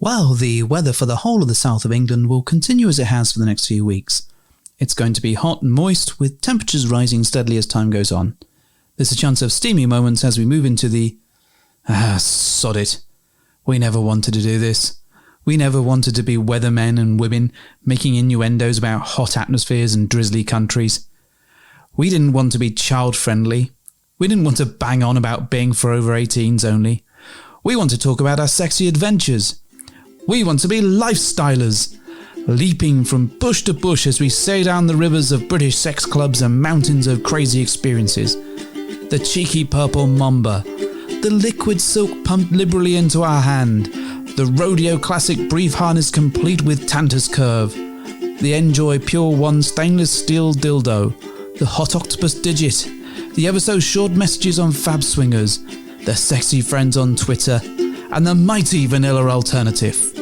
Well, the weather for the whole of the south of England will continue as it has for the next few weeks. It's going to be hot and moist, with temperatures rising steadily as time goes on. There's a chance of steamy moments as we move into the... sod it. We never wanted to do this. We never wanted to be weathermen and women making innuendos about hot atmospheres and drizzly countries. We didn't want to be child-friendly. We didn't want to bang on about being for over 18s only. We want to talk about our sexy adventures. We want to be lifestylers, leaping from bush to bush as we sail down the rivers of British sex clubs and mountains of crazy experiences. The cheeky purple mamba, the liquid silk pumped liberally into our hand, the rodeo classic brief harness complete with Tantus curve, the Enjoy Pure One stainless steel dildo, the hot octopus digit, the ever so short messages on Fab Swingers, the sexy friends on Twitter, and the mighty vanilla alternative.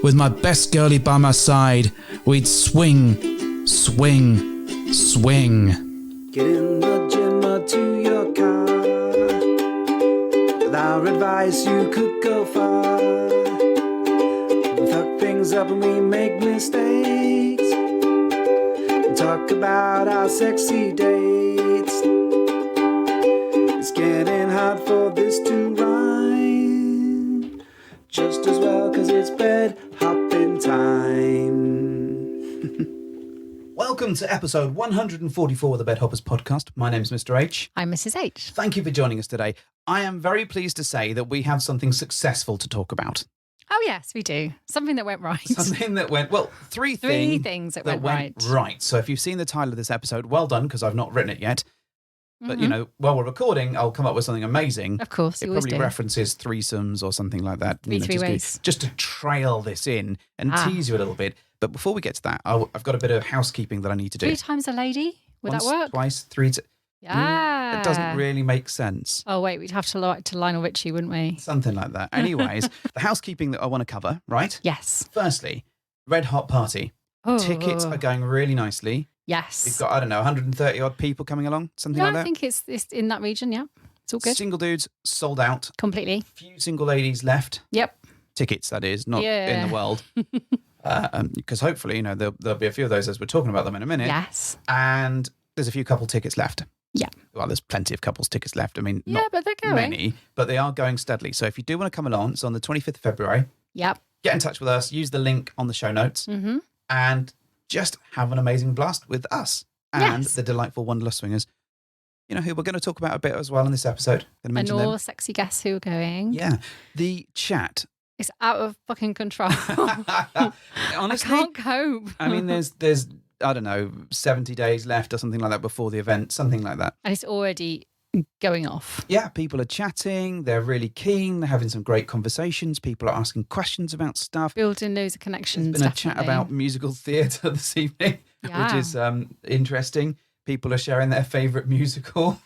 With my best girlie by my side, we'd swing, swing, swing. Get in the gym or to your car. With our advice, you could go far. We fuck things up and we make mistakes. And talk about our sexy dates. It's getting hard for this to rhyme. Just as well, 'cause it's bed hopping time. Welcome to episode 144 of the Bed Hoppers podcast. My name's Mr. H. I'm Mrs. H. Thank you for joining us today. I am very pleased to say that we have something successful to talk about. Oh, yes, we do. Something that went right. Something that went, well, three things that went right. Right. So if you've seen the title of this episode, well done, because I've not written it yet. But, you know, while we're recording, I'll come up with something amazing. Of course, it probably references threesomes or something like that. Three ways. Just to trail this in and tease you a little bit. But before we get to that, I've got a bit of housekeeping that I need to do. 3 times a lady? Would Once, that work? Twice, 3 times. Yeah. It doesn't really make sense. Oh, wait, we'd have to Lionel Richie, wouldn't we? Something like that. Anyways, the housekeeping that I want to cover, right? Yes. Firstly, Red Hot Party. Oh. Tickets are going really nicely. Yes. We've got, 130 odd people coming along, something like that. I think it's in that region, yeah. It's all good. Single dudes sold out. Completely. Few single ladies left. Yep. Tickets, that is, not in the world. Because hopefully, there'll be a few of those as we're talking about them in a minute. Yes. And there's a few couple tickets left. Yeah. Well, there's plenty of couples tickets left. I mean, yeah, but they're going. Many, but they are going steadily. So if you do want to come along, it's on the 25th of February. Yep. Get in touch with us. Use the link on the show notes. Mm-hmm. And just have an amazing blast with us and the delightful Wanderlust Swingers, who we're going to talk about a bit as well in this episode. And all sexy guests who are going. Yeah. The chat. It's out of fucking control. Honestly, I can't cope. I mean, there's, I don't know, 70 days left or something like that before the event, something like that. And it's already going off. Yeah, people are chatting. They're really keen. They're having some great conversations. People are asking questions about stuff. Building loads of connections. There's been a chat about musical theatre this evening, which is interesting. People are sharing their favourite musical.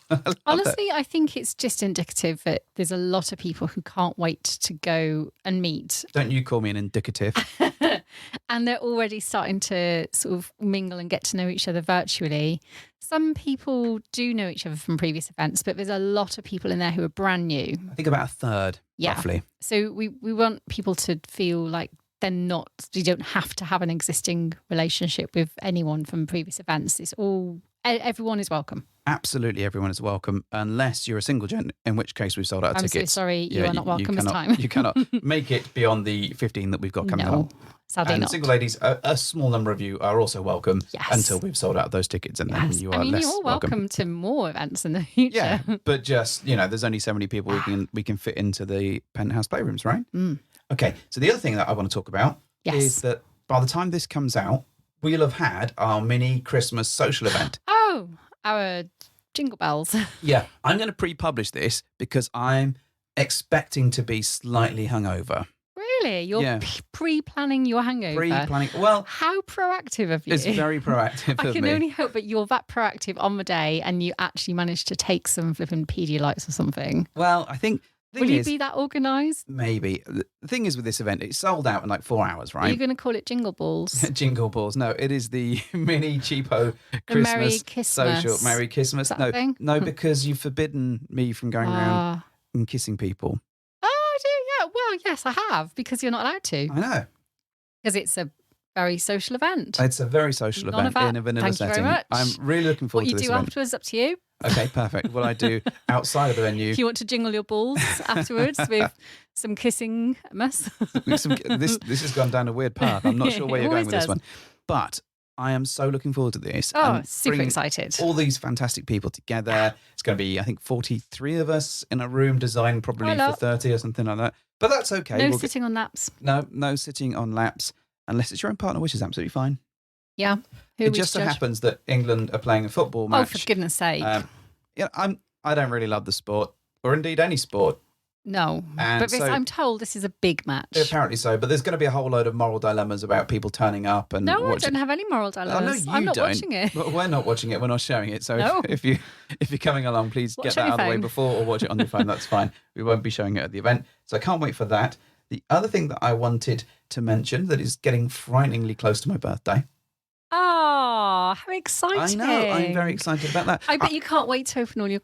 Honestly, I think it's just indicative that there's a lot of people who can't wait to go and meet. Don't you call me an indicative. And they're already starting to sort of mingle and get to know each other virtually. Some people do know each other from previous events, but there's a lot of people in there who are brand new. I think about a third, roughly. So we want people to feel like you don't have to have an existing relationship with anyone from previous events. Everyone is welcome. Absolutely, everyone is welcome, unless you're a single gent, in which case we've sold out tickets. I'm so sorry, you are not welcome this time. You cannot make it beyond the 15 that we've got coming along. Sadly not. Single ladies, a small number of you are also welcome until we've sold out those tickets, and then you are less you're welcome to more events in the future. Yeah, but just, there's only so many people we can fit into the Penthouse Playrooms, right? Mm. Okay, so the other thing that I want to talk about is that by the time this comes out, we'll have had our mini Christmas social event. Oh, our jingle bells. Yeah, I'm going to pre-publish this because I'm expecting to be slightly hungover. Really? You're pre-planning your hangover? Pre-planning. Well, how proactive of you? It's very proactive of me. I can only hope that you're that proactive on the day and you actually managed to take some flipping Pedialytes or something. Well, I think... Will you be that organised? Maybe. The thing is with this event, it's sold out in like 4 hours, right? Are you going to call it Jingle Balls? Jingle Balls. No, it is the mini cheapo Christmas social. Merry Christmas. No, because you've forbidden me from going around and kissing people. Oh, I do, yeah. Well, Oh, yes, I have, because you're not allowed to. I know. Because it's a very social event. It's a very social event in a vanilla Thank you setting. very much. I'm really looking forward What to this you do event. afterwards, up to you. Okay, perfect. What I do outside of the venue. If you want to jingle your balls afterwards with some kissing mess. This has gone down a weird path. I'm not sure where you're going with this one. But I am so looking forward to this. Oh, and super bringing excited. All these fantastic people together. It's going to be, I think, 43 of us in a room designed probably for 30 or something like that. But that's okay. No sitting on laps. No sitting on laps. Unless it's your own partner, which is absolutely fine. Yeah. It just so happens that England are playing a football match. Oh, for goodness sake. I don't really love the sport, or indeed any sport. No. And but I'm told this is a big match. Apparently so, but there's going to be a whole load of moral dilemmas about people turning up and No, I don't have any moral dilemmas. No, I'm not watching it. But we're not watching it. We're not showing it. So No. if you're coming along, please get that out of the way before, or watch it on your phone. That's fine. We won't be showing it at the event. So I can't wait for that. The other thing that I wanted to mention that is getting frighteningly close to my birthday. Oh, how exciting. I know. I'm very excited about that. I bet you can't wait to open all your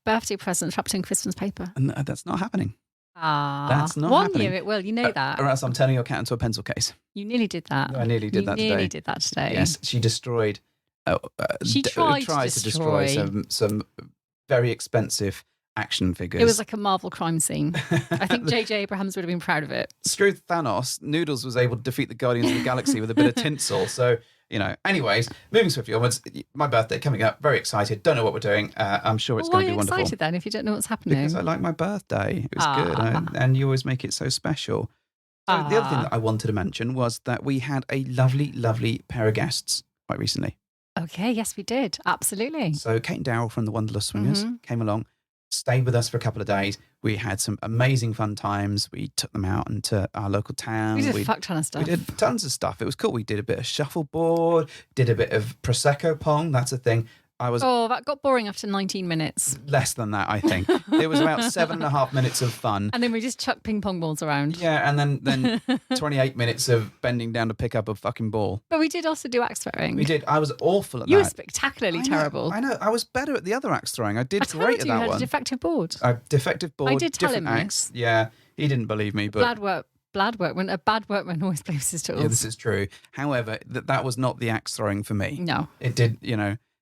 birthday presents wrapped in Christmas paper. No, that's not happening. That's not one happening. year it will. You know that. Or else I'm turning your cat into a pencil case. You nearly did that. I nearly did that today. You nearly did that today. Yes, she destroyed. She tried to destroy some very expensive action figures. It was like a Marvel crime scene. I think J.J. Abrams would have been proud of it. Screw Thanos. Noodles was able to defeat the Guardians of the Galaxy with a bit of tinsel. So, anyways, moving swiftly onwards, my birthday coming up. Very excited. Don't know what we're doing. I'm sure it's going to be wonderful. Why are you excited then if you don't know what's happening? Because I like my birthday. It was good. And you always make it so special. So the other thing that I wanted to mention was that we had a lovely, lovely pair of guests quite recently. Okay, yes, we did. Absolutely. So Kate and Darryl from the Wanderlust Swingers came along, stayed with us for a couple of days. We had some amazing fun times. We took them out into our local town. We did a fuck ton of stuff. We did tons of stuff. It was cool. We did a bit of shuffleboard, did a bit of Prosecco pong. That's a thing. That got boring after 19 minutes. Less than that, I think. It was about 7.5 minutes of fun. And then we just chucked ping pong balls around. Yeah, and then 28 minutes of bending down to pick up a fucking ball. But we did also do axe throwing. We did. I was awful at that. You were spectacularly terrible. I know. I was better at the other axe throwing. I did great at that you had one. a defective board. A defective board. I did tell him axe. this. Yeah, he didn't believe me. But Bad workman. A bad workman always blames his tools. Yeah, this is true. However, that was not the axe throwing for me. No. It did,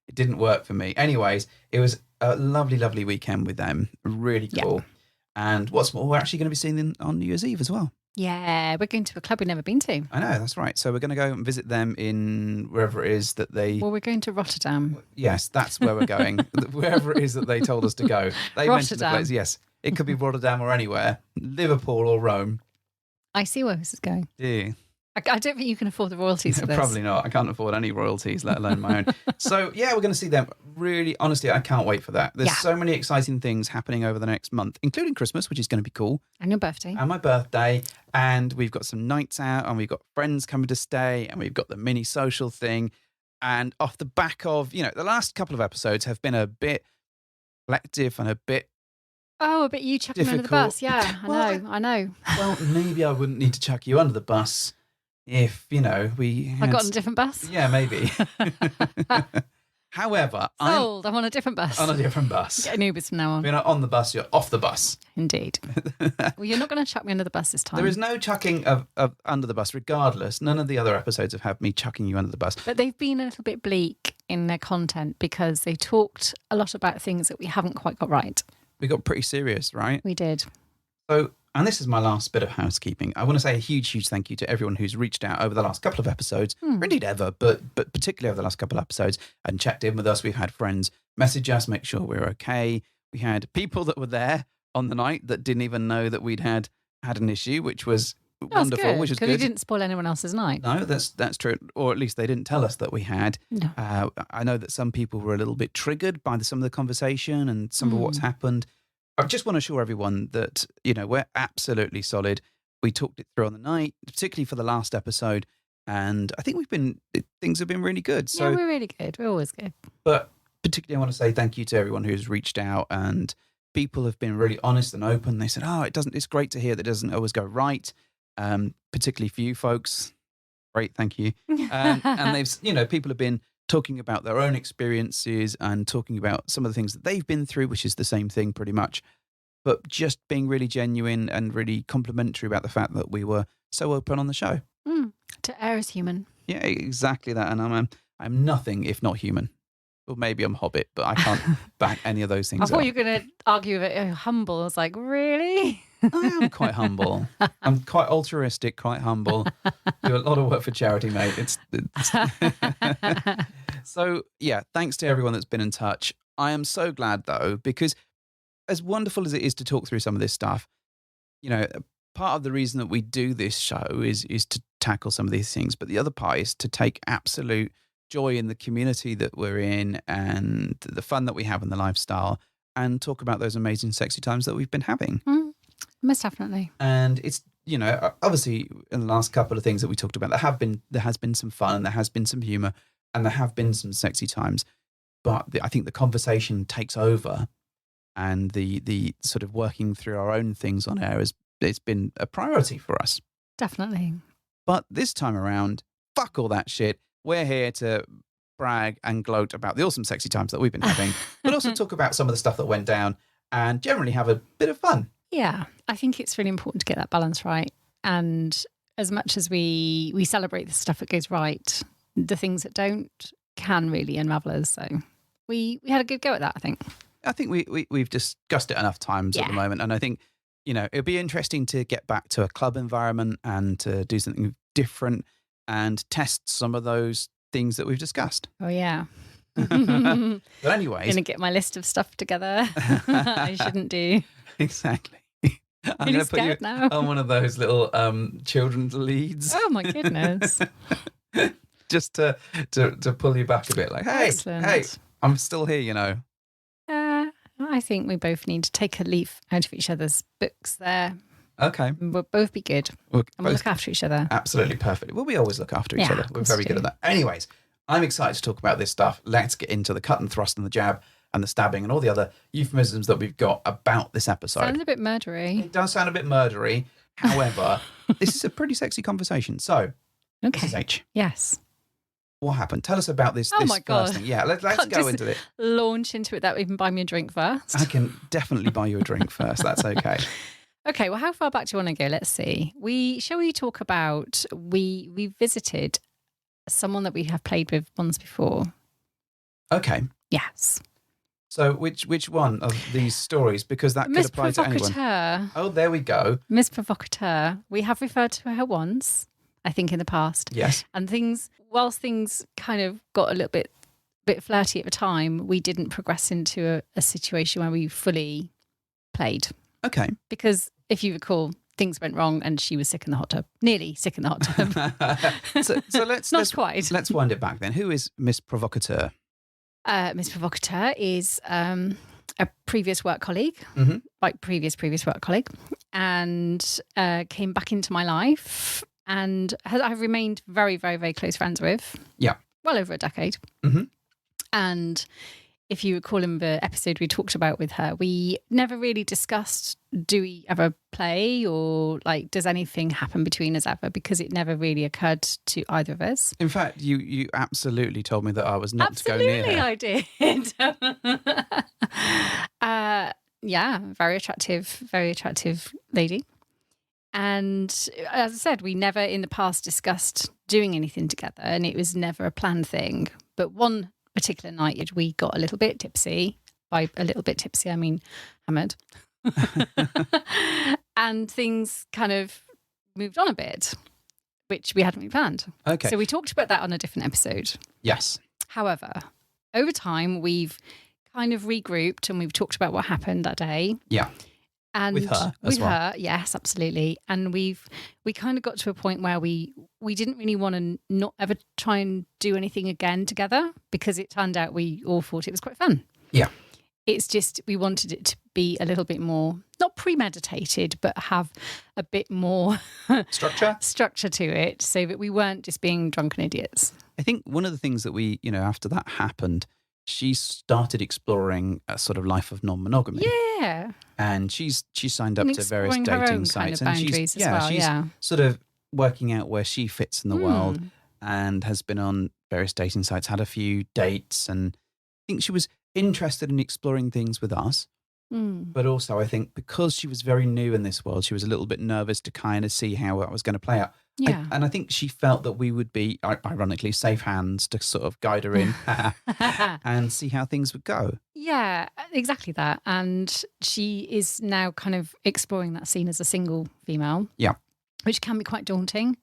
it didn't work for me. Anyways, it was a lovely, lovely weekend with them. Really cool. Yep. And what's more, we're actually going to be seeing them on New Year's Eve as well. Yeah, we're going to a club we've never been to. I know, that's right. So we're going to go and visit them in wherever it is that they... Well, we're going to Rotterdam. Yes, that's where we're going. Wherever it is that they told us to go. They mentioned the place. Yes, it could be Rotterdam or anywhere. Liverpool or Rome. I see where this is going. Yeah. I don't think you can afford the royalties for this. Probably not. I can't afford any royalties, let alone my own. So, yeah, we're going to see them. Really, honestly, I can't wait for that. There's so many exciting things happening over the next month, including Christmas, which is going to be cool. And your birthday. And my birthday. And we've got some nights out, and we've got friends coming to stay, and we've got the mini social thing. And off the back of, the last couple of episodes have been a bit collective and a bit... Oh, a bit you chucking me under the bus. Yeah, I know. Well, maybe I wouldn't need to chuck you under the bus. If, we I got on a different bus? Yeah, maybe. However, I'm on a different bus. On a different bus. Get an Uber from now on. If you're not on the bus, you're off the bus. Indeed. Well, you're not going to chuck me under the bus this time. There is no chucking of under the bus, regardless. None of the other episodes have had me chucking you under the bus. But they've been a little bit bleak in their content because they talked a lot about things that we haven't quite got right. We got pretty serious, right? We did. So... And this is my last bit of housekeeping. I want to say a huge, huge thank you to everyone who's reached out over the last couple of episodes, or indeed ever, but particularly over the last couple of episodes, and checked in with us. We've had friends message us, make sure we're okay. We had people that were there on the night that didn't even know that we'd had an issue, which was wonderful, good, which is good. Because we didn't spoil anyone else's night. No, that's true. Or at least they didn't tell us that we had. No. I know that some people were a little bit triggered by some of the conversation and some of what's happened. I just want to assure everyone that, we're absolutely solid. We talked it through on the night, particularly for the last episode. And I think things have been really good. So, yeah, we're really good. We're always good. But particularly I want to say thank you to everyone who's reached out, and people have been really honest and open. They said, it's great to hear that it doesn't always go right. Particularly for you folks. Great. Thank you. And they've, people have been talking about their own experiences and talking about some of the things that they've been through, which is the same thing pretty much. but just being really genuine and really complimentary about the fact that we were so open on the show. To err is human. Yeah, exactly that. And I'm nothing if not human. Or maybe I'm Hobbit, but I can't back any of those things I thought up. you were going to argue that humble. I was like, really? I am quite humble. I'm quite altruistic, quite humble. Do a lot of work for charity, mate. It's... So, yeah, thanks to everyone that's been in touch. I am so glad, though, because as wonderful as it is to talk through some of this stuff, you know, part of the reason that we do this show is to tackle some of these things. But the other part is to take absolute joy in the community that we're in and the fun that we have in the lifestyle and talk about those amazing sexy times that we've been having. Most definitely. And it's, you know, obviously in the last couple of things that we talked about, there has been some fun, there has been some humor, and there have been some sexy times. But I think the conversation takes over, and the sort of working through our own things on air it's been a priority for us. Definitely. But this time around, fuck all that shit. We're here to brag and gloat about the awesome sexy times that we've been having, but also talk about some of the stuff that went down and generally have a bit of fun. Yeah, I think it's really important to get that balance right. And as much as we celebrate the stuff that goes right, the things that don't can really unravel us. So we had a good go at that, I think. I think we've discussed it enough times at the moment. And I think, you know, it'd be interesting to get back to a club environment and to do something different and test some of those things that we've discussed. Oh, yeah. But anyways. I'm going to get my list of stuff together. I shouldn't do. Exactly. I'm Really going to put you now. on one of those little children's leads. Oh, my goodness. Just to pull you back a bit. Like, hey, Excellent. hey, I'm still here, you know. I think we both need to take a leaf out of each other's books there. Okay. We'll both be good. We'll And we'll look after each other. Absolutely perfect. Well, we always look after each Yeah, other. of We're course very we good do. at that. Anyways, I'm excited to talk about this stuff. Let's get into the cut and thrust and the jab and the stabbing and all the other euphemisms that we've got about this episode. Sounds a bit murdery. It does sound a bit murdery. However, this is a pretty sexy conversation. So, Okay. Mrs. H, Yes. what happened? Tell us about this, Oh this my God. first thing. Yeah, let's Can't go just into it. Launch into it without even buying me a drink first. I can definitely buy you a drink first. That's okay. Okay, well, how far back do you want to go? Let's see. Shall we talk about we visited someone that we have played with once before. Okay. Yes. So which one of these stories? Because that could Miss apply to anyone. Provocateur. Oh, there we go. Miss Provocateur. We have referred to her once, I think, in the past. Yes. And whilst things kind of got a little bit flirty at the time, we didn't progress into a situation where we fully played. Okay. Because if you recall, things went wrong and she was sick in the hot tub. Nearly sick in the hot tub. so let's Not quite. Let's wind it back then. Who is Miss Provocateur? Miss Provocateur is a previous work colleague, Mm-hmm. like previous work colleague, and came back into my life and I've remained very, very, very close friends with. Yeah. Well over a decade. Mm-hmm. And if you recall in the episode we talked about with her, we never really discussed, do we ever play or like, does anything happen between us ever? Because it never really occurred to either of us. In fact, you absolutely told me that I was not to go near her. Absolutely, I did. Yeah, very attractive lady. And as I said, we never in the past discussed doing anything together, and it was never a planned thing. But one particular night, we got a little bit tipsy. By a little bit tipsy, I mean hammered. And things kind of moved on a bit, which we hadn't really planned. Okay. So we talked about that on a different episode. Yes. However, over time, we've kind of regrouped and we've talked about what happened that day. Yeah. And With her as well. her, yes, absolutely. And we kind of got to a point where we didn't really want to not ever try and do anything again together, because it turned out we all thought it was quite fun. Yeah. It's just we wanted it to be a little bit more, not premeditated, but have a bit more Structure? to it, so that we weren't just being drunken idiots. I think one of the things that we, after that happened, she started exploring a sort of life of non-monogamy. Yeah. And she's signed up And to various exploring her dating own sites. kind of And boundaries as well, she's yeah. sort of working out where she fits in the world, Mm. and has been on various dating sites, had a few dates, and I think she was interested in exploring things with us. But also, I think because she was very new in this world, she was a little bit nervous to kind of see how that was going to play out. Yeah. And I think she felt that we would be, ironically, safe hands to sort of guide her in and see how things would go. Yeah, exactly that. And she is now kind of exploring that scene as a single female. Yeah. Which can be quite daunting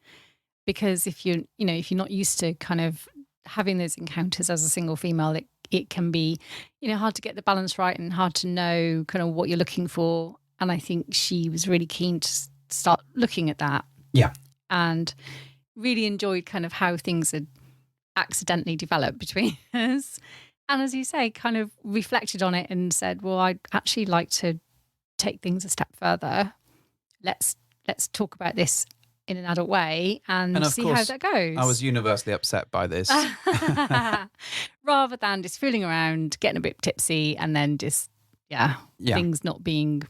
because if you're not used to kind of having those encounters as a single female, it can be, hard to get the balance right and hard to know kind of what you're looking for. And I think she was really keen to start looking at that. Yeah. And really enjoyed kind of how things had accidentally developed between us. And as you say, kind of reflected on it and said, well, I'd actually like to take things a step further. Let's talk about this in an adult way and see how that goes. I was universally upset by this. Rather than just fooling around, getting a bit tipsy and then just, things not being...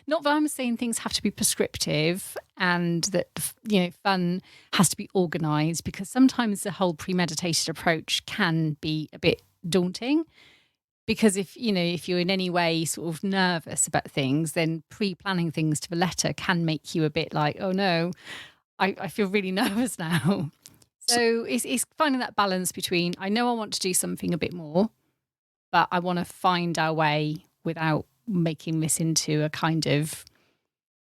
Not that I'm saying things have to be prescriptive and that, fun has to be organised, because sometimes the whole premeditated approach can be a bit daunting. Because if you're in any way sort of nervous about things, then pre-planning things to the letter can make you a bit like, oh no, I feel really nervous now. So it's finding that balance between, I know I want to do something a bit more, but I want to find our way without making this into a kind of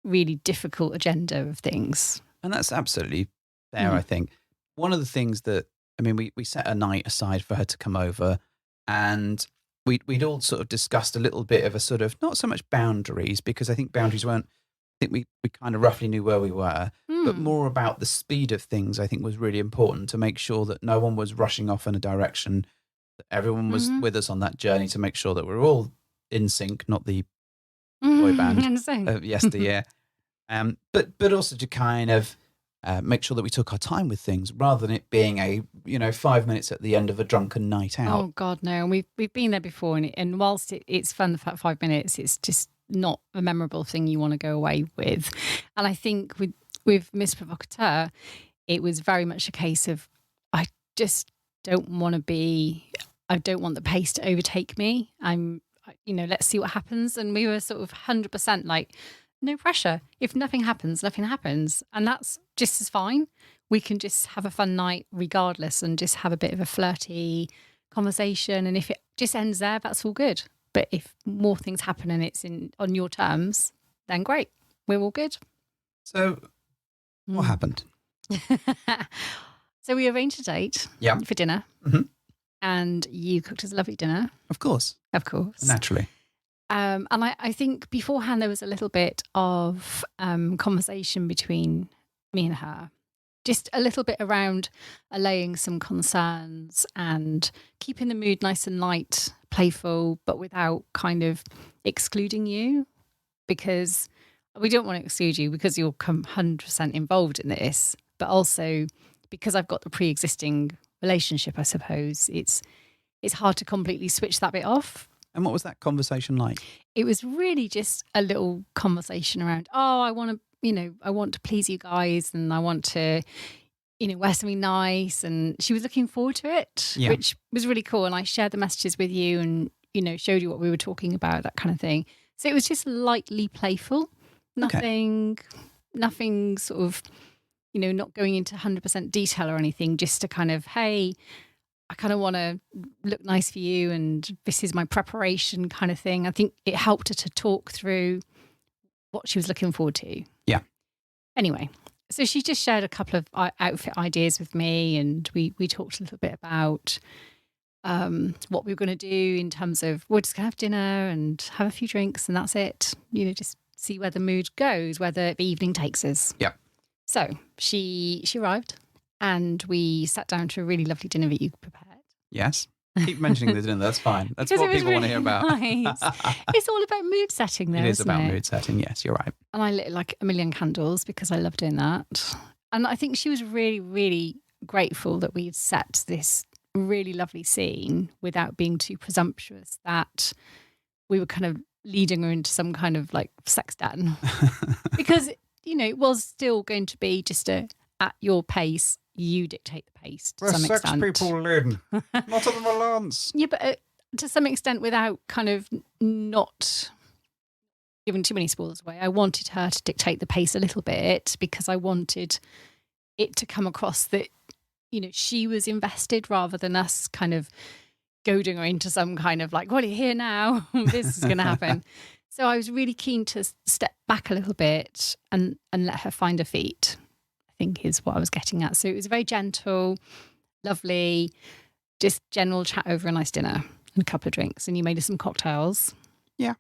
really difficult agenda of things. And that's absolutely fair, I think. One of the things that, we set a night aside for her to come over, and we'd all sort of discussed a little bit of a sort of, not so much boundaries, because I think boundaries weren't, I think we kind of roughly knew where we were, but more about the speed of things, I think was really important to make sure that no one was rushing off in a direction, that everyone was with us on that journey to make sure that we're all in sync, not the boy band of yesteryear. But also to kind of make sure that we took our time with things rather than it being a 5 minutes at the end of a drunken night out. Oh God, no! And we've been there before, and whilst it's fun for 5 minutes, it's just not a memorable thing you want to go away with. And I think with Miss Provocateur, it was very much a case of I just don't want the pace to overtake me. Let's see what happens. And we were sort of 100% like, no pressure. If nothing happens, nothing happens. And that's just as fine. We can just have a fun night regardless and just have a bit of a flirty conversation. And if it just ends there, that's all good. But if more things happen and it's on your terms, then great. We're all good. So what happened? So we arranged a date for dinner. Mm-hmm. And you cooked us a lovely dinner. Of course. Naturally. And I think beforehand there was a little bit of conversation between me and her. Just a little bit around allaying some concerns and keeping the mood nice and light, playful, but without kind of excluding you. Because we don't want to exclude you because you're 100% involved in this. But also because I've got the pre-existing relationship, I suppose, it's hard to completely switch that bit off. And what was that conversation like? It was really just a little conversation around, I want to please you guys and I want to, wear something nice. And she was looking forward to it, which was really cool. And I shared the messages with you and, showed you what we were talking about, that kind of thing. So it was just lightly playful, nothing sort of, not going into 100% detail or anything, just to kind of, hey, I kind of want to look nice for you and this is my preparation kind of thing. I think it helped her to talk through what she was looking forward to. Yeah. Anyway, so she just shared a couple of outfit ideas with me, and we talked a little bit about what we were going to do in terms of we're just going to have dinner and have a few drinks and that's it. Just see where the mood goes, where the evening takes us. Yeah. So she arrived. And we sat down to a really lovely dinner that you prepared. Yes. Keep mentioning the dinner. That's fine. That's what people want to hear about. Nice. It's all about mood setting there, isn't it? It is about mood setting. Yes, you're right. And I lit like a million candles because I love doing that. And I think she was really, really grateful that we'd set this really lovely scene without being too presumptuous, that we were kind of leading her into some kind of like sex den. Because, it was still going to be just at your pace. You dictate the pace to some extent. Sex people, Lynn. Not at the Valance. Yeah, but to some extent without kind of not given too many spoilers away. I wanted her to dictate the pace a little bit because I wanted it to come across that, she was invested rather than us kind of goading her into some kind of like, well, you're here now, this is going to happen. So I was really keen to step back a little bit and let her find her feet, I think is what I was getting at. So it was very gentle, lovely, just general chat over a nice dinner and a couple of drinks. And you made us some cocktails. Yeah.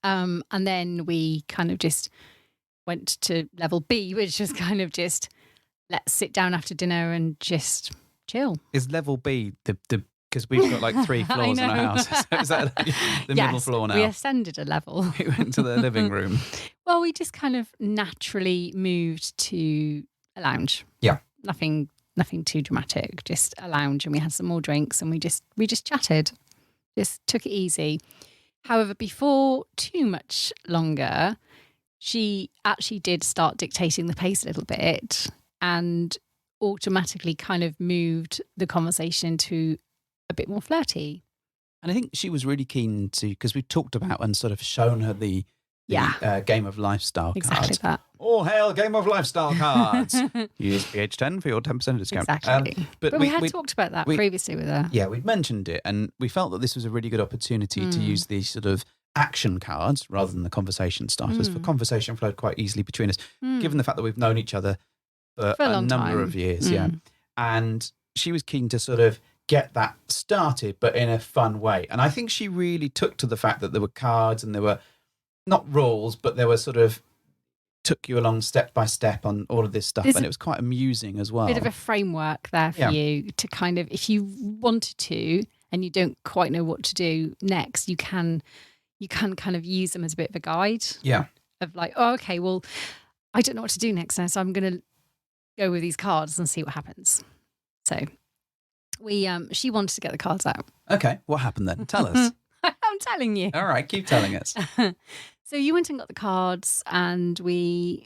And then we kind of just went to level B, which was kind of just let's sit down after dinner and just chill. Is level B the because we've got like 3 floors in our house. Is that the middle floor now? We ascended a level. We went to the living room. Well, we just kind of naturally moved to a lounge. Yeah. Nothing too dramatic, just a lounge, and we had some more drinks and we just chatted. Just took it easy. However, before too much longer, she actually did start dictating the pace a little bit and automatically kind of moved the conversation to a bit more flirty. And I think she was really keen to, because we talked about and sort of shown her the Game of Lifestyle exactly cards. That. All hail Game of Lifestyle cards. Use bh144 for your 10% discount. Exactly. But we had talked about that previously with her. Yeah, we'd mentioned it, and we felt that this was a really good opportunity to use these sort of action cards rather than the conversation starters. For conversation flowed quite easily between us, given the fact that we've known each other for a number of years. Yeah. And she was keen to sort of get that started, but in a fun way. And I think she really took to the fact that there were cards and there were not rules, but there were sort of took you along step by step on all of this stuff. And it was quite amusing as well. Bit of a framework there for you to kind of, if you wanted to and you don't quite know what to do next, you can kind of use them as a bit of a guide. Yeah. Of like, oh, okay, well, I don't know what to do next now, so I'm going to go with these cards and see what happens. So she wanted to get the cards out. Okay, what happened then? Tell us. I'm telling you. All right, keep telling us. So you went and got the cards, and we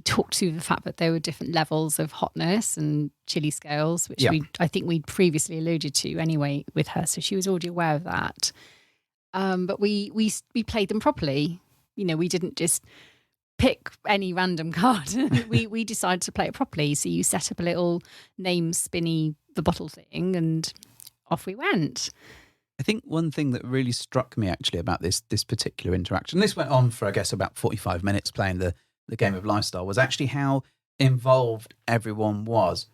talked through the fact that there were different levels of hotness and chili scales, which I think we'd previously alluded to anyway with her, so she was already aware of that. But we played them properly. We didn't just pick any random card. we decided to play it properly. So you set up a little name spinny the bottle thing, and off we went. I think one thing that really struck me actually about this particular interaction, this went on for I guess about 45 minutes playing the Game of Lifestyle, was actually how involved everyone was.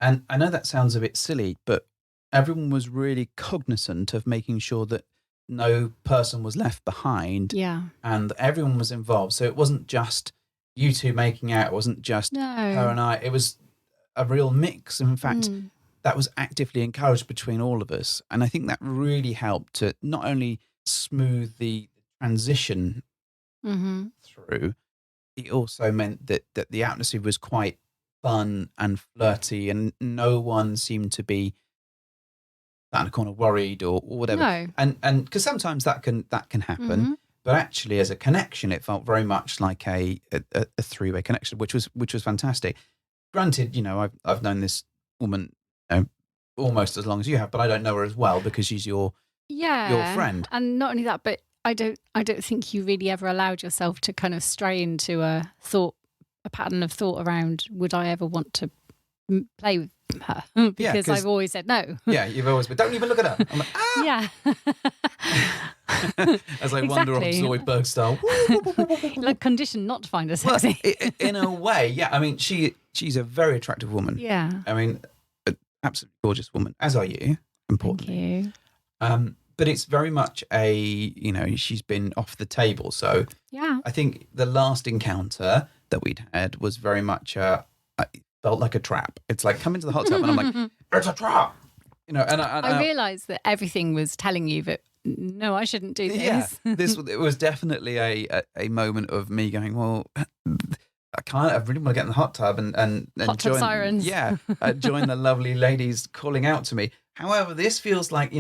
And I know that sounds a bit silly, but everyone was really cognizant of making sure that no person was left behind. Yeah. And everyone was involved. So it wasn't just you two making out, it wasn't just her and I, it was a real mix. In fact, that was actively encouraged between all of us. And I think that really helped to not only smooth the transition through, it also meant that the atmosphere was quite fun and flirty, and no one seemed to be sat in a corner worried or whatever. No. And because sometimes that can happen. But actually, as a connection, it felt very much like a three-way connection, which was fantastic. Granted, I've known this woman almost as long as you have, but I don't know her as well because she's your friend. And not only that, but I don't think you really ever allowed yourself to kind of stray into a pattern of thought around, would I ever want to play with her? Because I've always said no. Yeah, you've always been, don't even look at her. I'm like, Yeah. As I wander off Zoidberg style. Like conditioned not to find her sexy. Well, in a way, yeah. I mean, she's a very attractive woman. Yeah. I mean, an absolutely gorgeous woman, as are you, importantly. Thank you. But it's very much she's been off the table. So yeah, I think the last encounter that we'd had was very much, it felt like a trap. It's like, come into the hot tub, and I'm like, it's a trap. And I realised that everything was telling you that, no, I shouldn't do this. Yeah, it was definitely a moment of me going, well, I really want to get in the hot tub and hot tub join sirens. Yeah, join the lovely ladies calling out to me. However, this feels like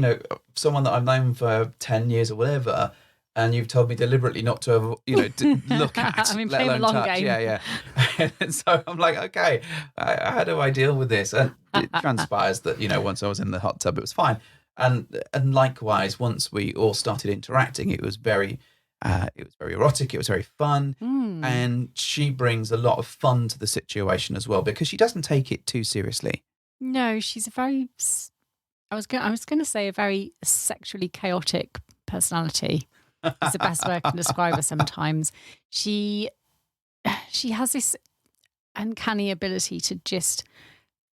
someone that I've known for 10 years or whatever, and you've told me deliberately not to to look at. I mean, let alone long touch. Game. Yeah. And so I'm like, okay, how do I deal with this? And it transpires that once I was in the hot tub, it was fine. And likewise, once we all started interacting, it was very It was very erotic. It was very fun. And she brings a lot of fun to the situation as well, because she doesn't take it too seriously. No, she's a very, I was going to say a very sexually chaotic personality is the best way I can describe her sometimes. She has this uncanny ability to just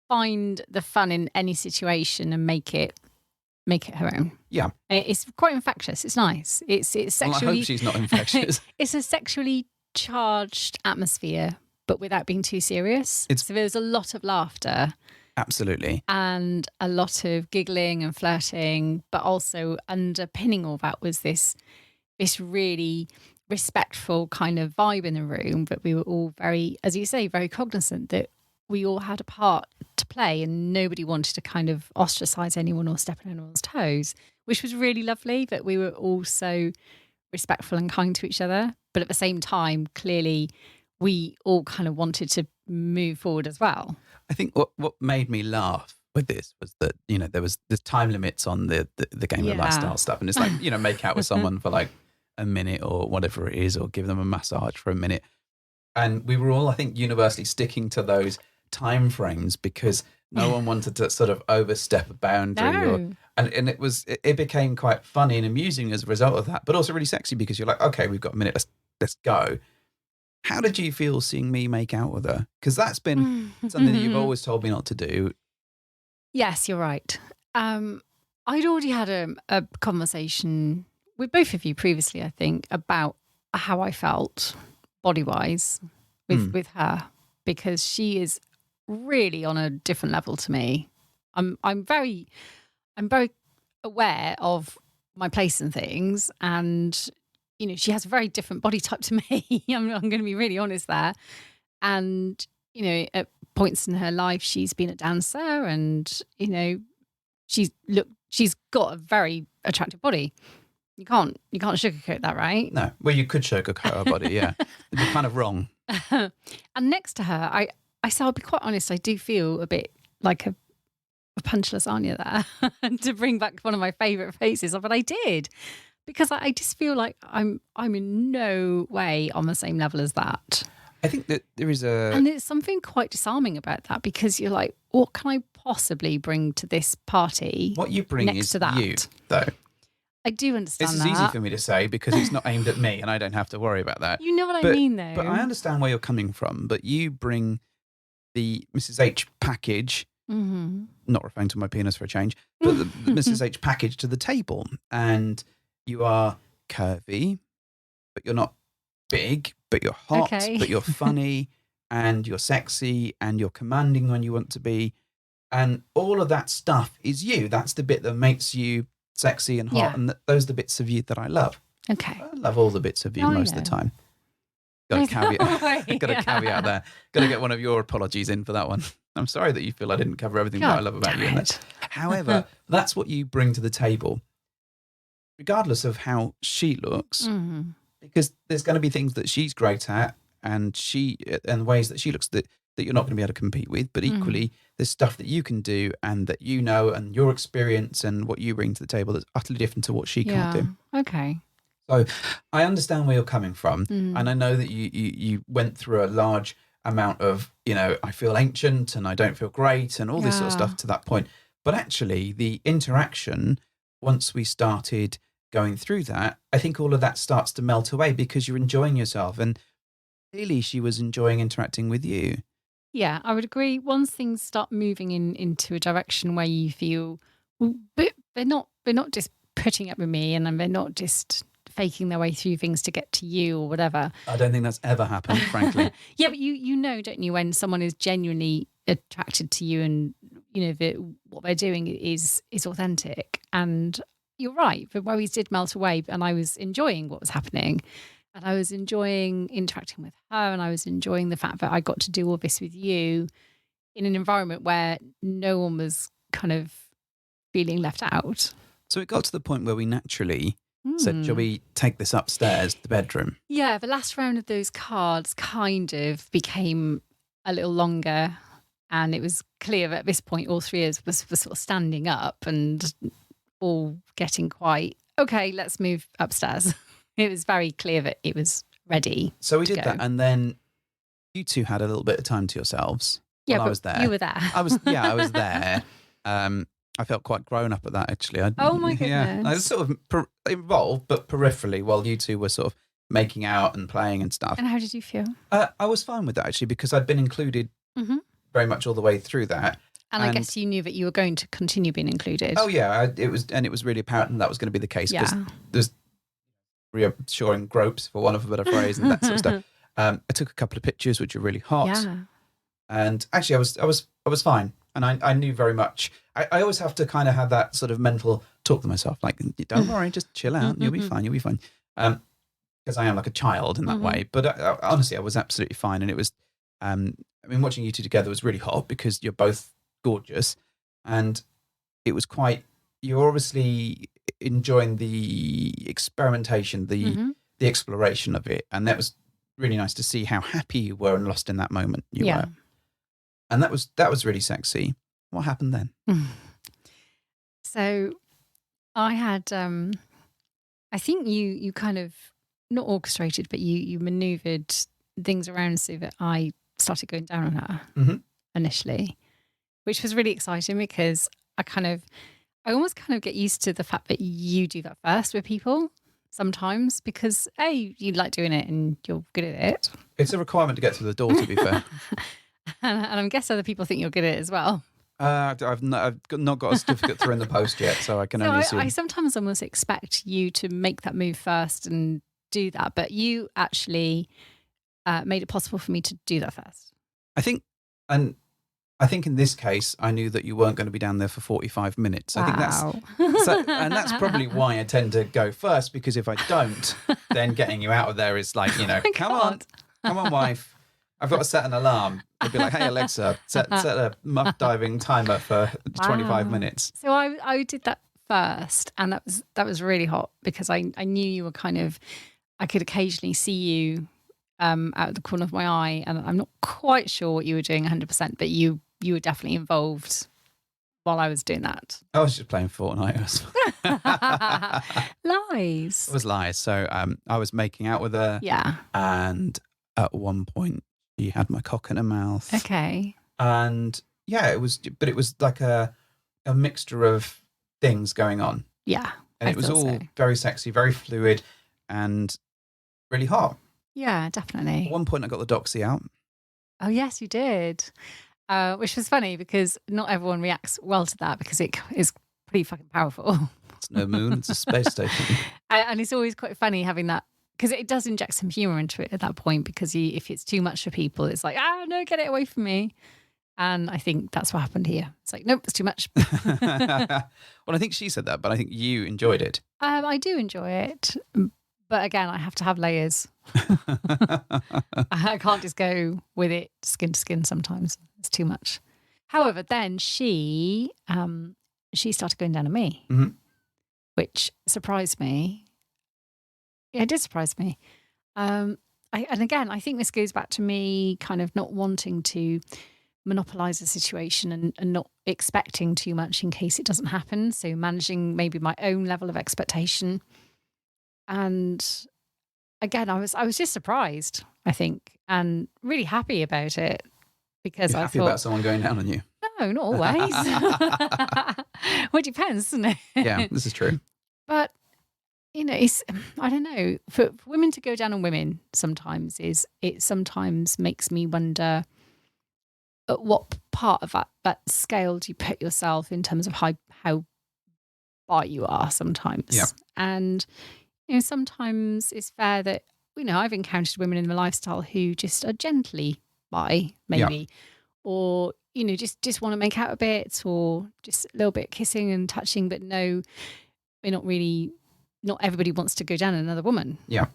find the fun in any situation and make it her own. Yeah. It's quite infectious. It's nice. It's sexually... Well, I hope she's not infectious. It's a sexually charged atmosphere, but without being too serious. So there's a lot of laughter. Absolutely. And a lot of giggling and flirting, but also underpinning all that was this really respectful kind of vibe in the room, that we were all very, as you say, very cognizant that we all had a part to play and nobody wanted to kind of ostracize anyone or step on anyone's toes, which was really lovely, that we were all so respectful and kind to each other. But at the same time, clearly, we all kind of wanted to move forward as well. I think what made me laugh with this was that, there was the time limits on the game of lifestyle stuff. And it's like, make out with someone for like a minute or whatever it is, or give them a massage for a minute. And we were all, I think, universally sticking to those time frames because no one wanted to sort of overstep a boundary. No. And it became quite funny and amusing as a result of that, but also really sexy because you're like, okay, we've got a minute, let's go. How did you feel seeing me make out with her? Because that's been something that you've always told me not to do. Yes, you're right. I'd already had a conversation with both of you previously, I think, about how I felt body-wise with her, because she is really on a different level to me. I'm very aware of my place and things, and she has a very different body type to me. I'm going to be really honest there. And at points in her life, she's been a dancer, and she's got a very attractive body. You can't sugarcoat that, right? No. Well, you could sugarcoat her body, yeah. It'd be kind of wrong. And next to her, I said, I'll be quite honest, I do feel a bit like a punch lasagna there, to bring back one of my favourite phrases. But I did, because I just feel like I'm in no way on the same level as that. I think that there is and there's something quite disarming about that, because you're like, what can I possibly bring to this party? What you bring next is to that? you, though. I do understand this that. This is easy for me to say because it's not aimed at me and I don't have to worry about that. You know what I mean, though. But I understand where you're coming from. But you bring the Mrs. H package, not referring to my penis for a change, but the Mrs. H package to the table. And you are curvy, but you're not big, but you're hot, but you're funny, and you're sexy, and you're commanding when you want to be. And all of that stuff is you. That's the bit that makes you sexy and hot, and those are the bits of you that I love. Okay. I love all the bits of you most of the time. Got a caveat. Got a caveat there. Got to get one of your apologies in for that one. I'm sorry that you feel I didn't cover everything that I love about you. However, that's what you bring to the table, regardless of how she looks, because there's going to be things that she's great at, and ways that she looks that you're not going to be able to compete with. But equally, there's stuff that you can do and that and your experience and what you bring to the table that's utterly different to what she can't do. Okay. So I understand where you're coming from, and I know that you went through a large amount of, I feel ancient and I don't feel great and all this sort of stuff to that point. But actually, the interaction, once we started going through that, I think all of that starts to melt away because you're enjoying yourself. And clearly she was enjoying interacting with you. Yeah, I would agree. Once things start moving into a direction where you feel, but they're not just putting up with me, and they're not just faking their way through things to get to you or whatever. I don't think that's ever happened, frankly. Yeah, but you know, don't you, when someone is genuinely attracted to you, and what they're doing is authentic. And you're right, the worries did melt away, and I was enjoying what was happening. And I was enjoying interacting with her, and I was enjoying the fact that I got to do all this with you in an environment where no one was kind of feeling left out. So it got to the point where we naturally said, shall we take this upstairs to the bedroom? Yeah, the last round of those cards kind of became a little longer, and it was clear that at this point all three of us were sort of standing up and all getting quite, okay, let's move upstairs. it was very clear that it was ready. So we to did go. that, and then you two had a little bit of time to yourselves. Yeah, while but I was there. you were there. I was there. I felt quite grown up at that, actually. Oh my Yeah, goodness. I was sort of involved, but peripherally, while you two were sort of making out and playing and stuff. And how did you feel? I was fine with that, actually, because I'd been included very much all the way through that. And I guess you knew that you were going to continue being included. Oh yeah, it was really apparent that was going to be the case because there's reassuring gropes, for want of a better phrase, and that sort of stuff. I took a couple of pictures which were really hot, and actually I was fine, and I knew very much. I always have to kind of have that sort of mental talk to myself, like, don't worry, just chill out, you'll be fine, because I am like a child in that way. But honestly, I was absolutely fine, and it was. I mean, watching you two together was really hot because you're both gorgeous, and it was quite. You're obviously enjoying the experimentation, the exploration of it, and that was really nice to see how happy you were and lost in that moment you were, and that was really sexy. What happened then? So, I had, I think you kind of not orchestrated, but you manoeuvred things around so that I started going down on her initially, which was really exciting because I almost kind of get used to the fact that you do that first with people sometimes because you like doing it and you're good at it. It's a requirement to get through the door, to be fair. and I guess other people think you're good at it as well. I've not got a certificate through in the post yet, so I can only assume. I sometimes almost expect you to make that move first and do that, but you actually made it possible for me to do that first. I think in this case, I knew that you weren't going to be down there for 45 minutes. Wow. I think and that's probably why I tend to go first, because if I don't, then getting you out of there is like, come on, wife. I've got to set an alarm. I'd be like, hey, Alexa, set a muck diving timer for 25 minutes. So I did that first, and that was really hot because I knew you were I could occasionally see you out of the corner of my eye, and I'm not quite sure what you were doing 100%, but you were definitely involved while I was doing that. I was just playing Fortnite. Lies. It was lies. So I was making out with her. Yeah. And at one point, she had my cock in her mouth. Okay. And yeah, it was like a mixture of things going on. Yeah. And it was all very sexy, very fluid, and really hot. Yeah, definitely. At one point, I got the doxy out. Oh, yes, you did. Which was funny because not everyone reacts well to that because it is pretty fucking powerful. It's no moon, it's a space station. And it's always quite funny having that, because it does inject some humour into it at that point, because if it's too much for people, it's like, no, get it away from me. And I think that's what happened here. It's like, nope, it's too much. Well, I think she said that, but I think you enjoyed it. I do enjoy it. But again, I have to have layers. I can't just go with it skin to skin sometimes. It's too much. However, then she started going down on me, which surprised me. Yeah, it did surprise me. And again, I think this goes back to me kind of not wanting to monopolize the situation and not expecting too much in case it doesn't happen. So managing maybe my own level of expectation. And again, I was just surprised, I think, and really happy about it because You're I happy thought, about someone going down on you. No, not always. Well, it depends, doesn't it? Yeah, this is true. But it's, I don't know, for women to go down on women sometimes sometimes makes me wonder at what part of that scale do you put yourself in terms of how bi you are sometimes. Yeah. And sometimes it's fair that, I've encountered women in my lifestyle who just are gently bi, maybe, or, just want to make out a bit, or just a little bit kissing and touching, but no, we're not everybody wants to go down on another woman. Yeah.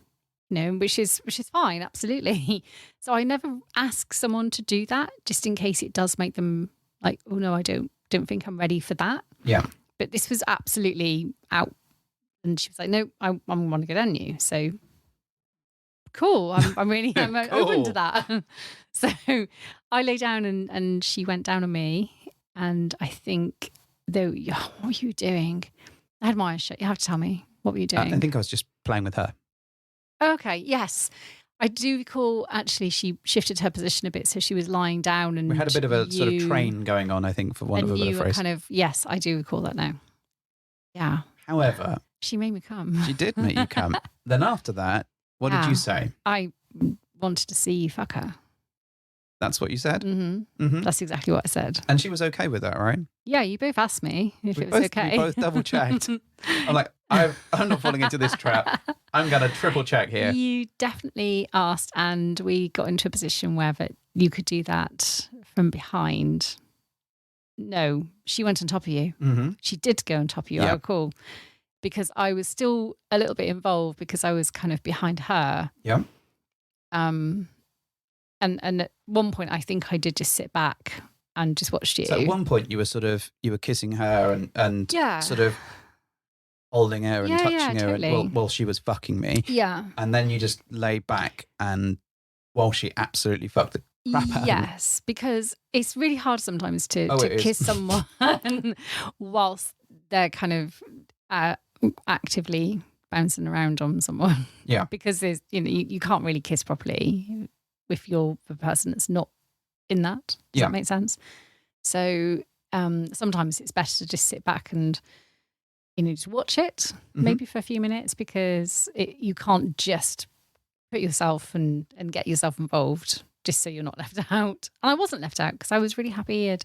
Which is fine, absolutely. So I never ask someone to do that, just in case it does make them like, oh no, I don't think I'm ready for that. Yeah. But this was absolutely out. And she was like, no, I want to go down you. So cool. I'm really Cool. open to that. So I lay down and she went down on me. And I think, what were you doing? I had my eyes shut. You have to tell me. What were you doing? I think I was just playing with her. Okay, yes. I do recall, actually, she shifted her position a bit, so she was lying down, and We had a bit of a sort of train going on, I think, for want of a better phrase. Kind of, yes, I do recall that now. Yeah. However, she made me come. She did make you come. Then after that, what did you say? I wanted to see you fuck her. That's what you said? Mm-hmm. Mm-hmm. That's exactly what I said. And she was okay with that, right? Yeah, you both asked me if it was okay. We both double checked. I'm like, I'm not falling into this trap. I'm going to triple check here. You definitely asked, and we got into a position where you could do that from behind. No, she went on top of you. Mm-hmm. She did go on top of you, I recall. Because I was still a little bit involved because I was kind of behind her. Yeah. And at one point, I think I did just sit back and just watched you. So at one point, you were kissing her and sort of holding her and touching her totally. while she was fucking me. Yeah. And then you just lay back and while she absolutely fucked the crap out of me. Yes, because it's really hard sometimes to kiss someone whilst they're kind of actively bouncing around on someone. Yeah. Because there's, you can't really kiss properly if you're the person that's not in that. Does that make sense? So sometimes it's better to just sit back and just watch it, maybe for a few minutes, because you can't just put yourself and get yourself involved just so you're not left out. And I wasn't left out because I was really happy.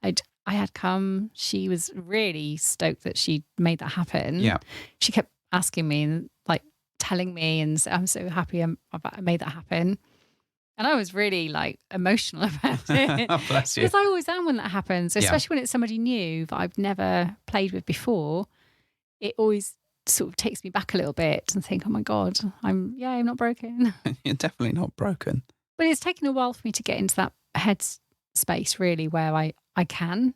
I had come. She was really stoked that she made that happen. Yeah. She kept asking me and like telling me, and I'm so happy I made that happen. And I was really like emotional about it. Oh, bless you. Because I always am when that happens, especially when it's somebody new that I've never played with before. It always sort of takes me back a little bit and think, oh my God, I'm not broken. You're definitely not broken. But it's taken a while for me to get into that head space really where I can,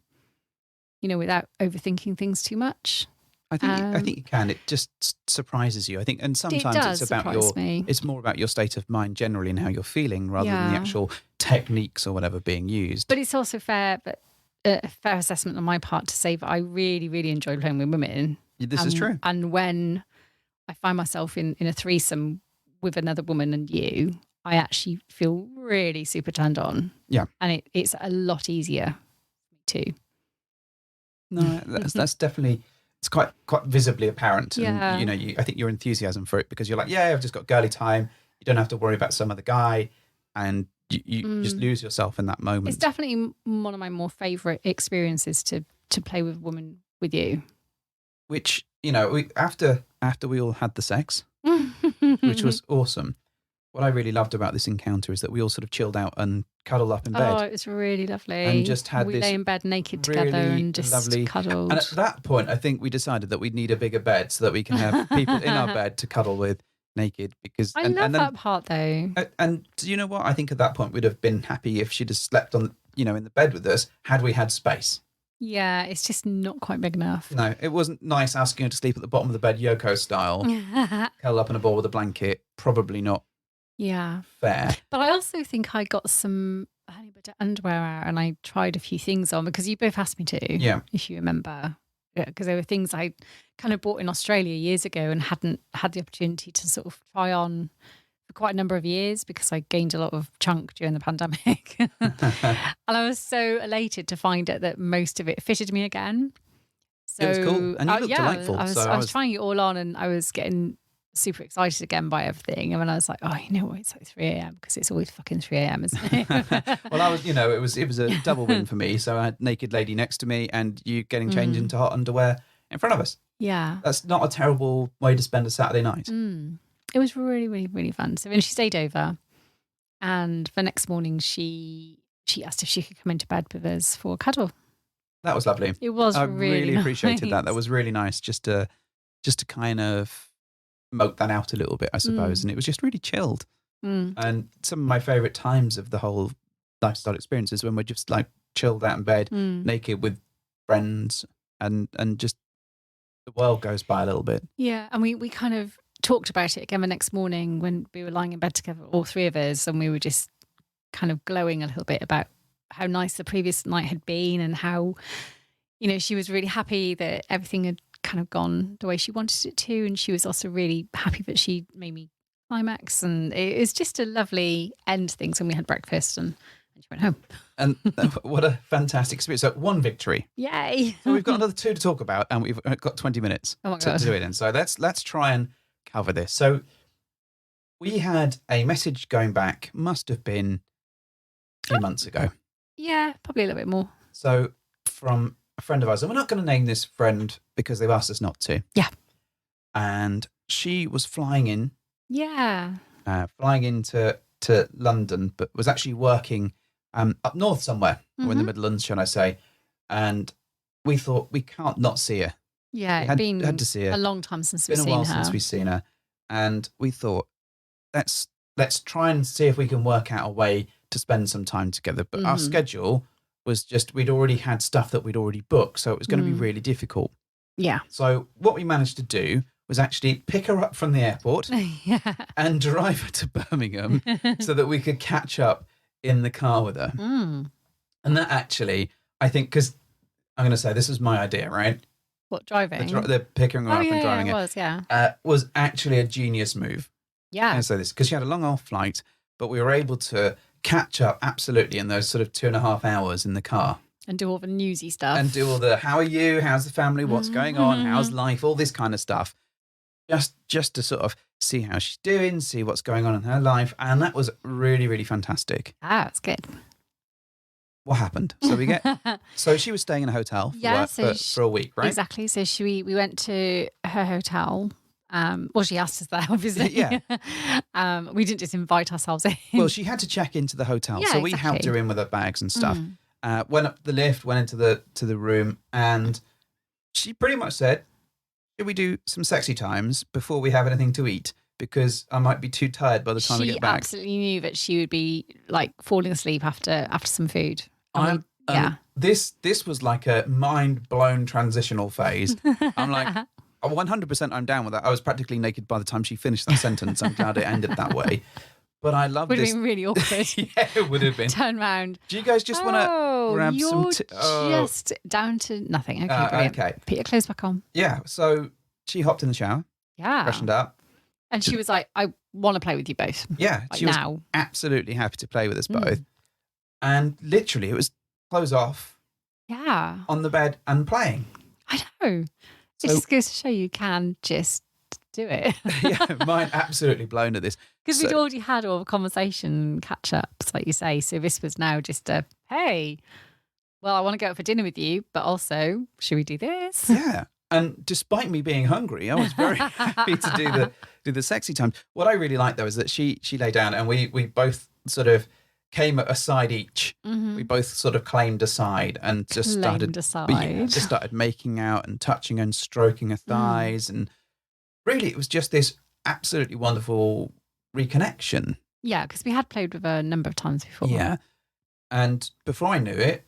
without overthinking things too much. I think you can. It just surprises you. I think, and sometimes it's more about your state of mind generally and how you're feeling rather than the actual techniques or whatever being used. But it's also fair assessment on my part to say that I really, really enjoy playing with women. This is true. And when I find myself in a threesome with another woman and you, I actually feel really super turned on. Yeah. And it's a lot easier too. No, that's definitely, it's quite visibly apparent. Yeah. And, I think your enthusiasm for it, because you're like, I've just got girly time. You don't have to worry about some other guy. And you just lose yourself in that moment. It's definitely one of my more favourite experiences to play with a woman with you. Which, after we all had the sex, which was awesome. What I really loved about this encounter is that we all sort of chilled out and cuddled up in bed. Oh, it was really lovely. And just had we lay in bed naked together and just lovely, cuddled. And at that point, I think we decided that we'd need a bigger bed so that we can have people in our bed to cuddle with naked. Because I love that part though. And you know what? I think at that point we'd have been happy if she'd have slept on, in the bed with us had we had space. Yeah, it's just not quite big enough. No, it wasn't nice asking her to sleep at the bottom of the bed, Yoko style, curled up in a ball with a blanket. Probably not. Yeah. Fair. But I also think I got some honey butter underwear out and I tried a few things on because you both asked me to. Yeah. If you remember. Because there were things I kind of bought in Australia years ago and hadn't had the opportunity to sort of try on for quite a number of years because I gained a lot of chunk during the pandemic. And I was so elated to find out that most of it fitted me again. So, it was cool. And you looked delightful. I was trying it all on and I was getting super excited again by everything. And when I was like, oh, you know what? It's like 3 a.m. because it's always fucking 3 a.m. isn't it? Well, I was, it was a double win for me. So I had naked lady next to me and you getting changed into hot underwear in front of us. Yeah. That's not a terrible way to spend a Saturday night. It was really, really, really fun. So then she stayed over and the next morning she asked if she could come into bed with us for a cuddle. That was lovely. It was I really really appreciated nice. that. That was really nice just to kind of mope that out a little bit, I suppose. And it was just really chilled. And some of my favourite times of the whole lifestyle experience is when we're just like chilled out in bed, naked with friends and just the world goes by a little bit. Yeah. And we kind of talked about it again the next morning when we were lying in bed together, all three of us, and we were just kind of glowing a little bit about how nice the previous night had been and how, she was really happy that everything had kind of gone the way she wanted it to. And she was also really happy that she made me climax, and it was just a lovely end to things. And we had breakfast, and she went home. And what a fantastic experience. So 1 victory. Yay. So we've got another 2 to talk about, and we've got 20 minutes to do it in. So let's try and cover this. So we had a message going back, must have been a few months ago. Yeah, probably a little bit more. So from a friend of ours, and we're not going to name this friend because they've asked us not to. Yeah. And she was flying in. Yeah. Flying into London, but was actually working up north somewhere, or in the Midlands, shall I say. And we thought, we can't not see her. Yeah, we it's been had to see her. a long time since we've seen her. It's been a while since we've seen her. And we thought, let's try and see if we can work out a way to spend some time together. But our schedule was just, we'd already had stuff that we'd already booked, so it was going to be really difficult. Yeah. So what we managed to do was actually pick her up from the airport and drive her to Birmingham so that we could catch up in the car with her. And that actually, I think, because I'm going to say this was my idea, right? What, driving? The picking her up and driving was actually a genius move. Yeah. And so this, because she had a long off flight, but we were able to catch up absolutely in those sort of 2.5 hours in the car. And do all the newsy stuff. And do all the, how are you? How's the family? What's going on? How's life? All this kind of stuff. Just to sort of see how she's doing, see what's going on in her life. And that was really, really fantastic. Ah, that's good. What happened? So she was staying in a hotel for a week, right? Exactly. So we went to her hotel. Well, she asked us there, obviously. Yeah. We didn't just invite ourselves in. Well, she had to check into the hotel. Yeah, so we helped her in with her bags and stuff. Went up the lift, went into the room, and she pretty much said, should we do some sexy times before we have anything to eat? Because I might be too tired by the time we get back. She absolutely knew that she would be like falling asleep after some food. This was like a mind-blown transitional phase. I'm like, 100% I'm down with that. I was practically naked by the time she finished that sentence. I'm glad it ended that way. But I love this. Would have been really awkward. Yeah, it would have been. Turn round. Do you guys just want to grab some... just down to nothing. Okay, brilliant. Okay. Put your clothes back on. Yeah, so she hopped in the shower. Yeah. Freshened up. And she was like, I want to play with you both. Yeah, like she now. was absolutely happy to play with us both. And literally, it was clothes off. Yeah. On the bed and playing. I know. It just goes to show you can just do it. Yeah, mine absolutely blown at this. Because we'd already had all the conversation catch-ups, like you say. So this was now just a, hey, well, I want to go out for dinner with you, but also, should we do this? Yeah. And despite me being hungry, I was very happy to do the sexy time. What I really liked, though, is that she lay down and we both sort of came at a side each. We both sort of claimed a side and just started making out and touching and stroking her thighs. And really, it was just this absolutely wonderful reconnection. Yeah, because we had played with her a number of times before. Yeah. And before I knew it,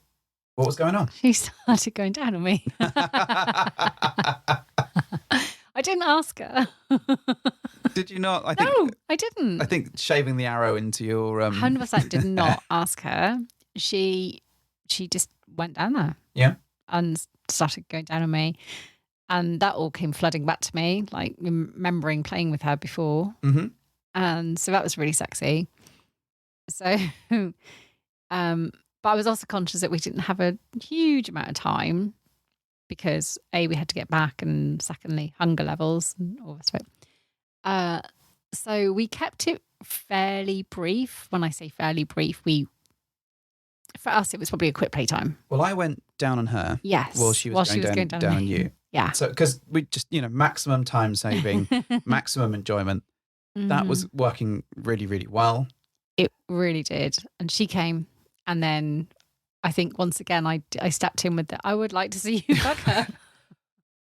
what was going on? She started going down on me. I didn't ask her. Did you not? No, I didn't. I think shaving the arrow into your... 100% did not ask her. She just went down there. Yeah. And started going down on me. And that all came flooding back to me, like remembering playing with her before. And so that was really sexy. So, but I was also conscious that we didn't have a huge amount of time because A, we had to get back, and secondly, hunger levels and all this. So we kept it fairly brief. When I say fairly brief, for us, it was probably a quick playtime. Well, I went down on her. Yes. While she was going down on you. Yeah. So, because we just, maximum time saving, maximum enjoyment. That was working really, really well. It really did. And she came, and then I think once again, I stepped in with I would like to see you fuck her.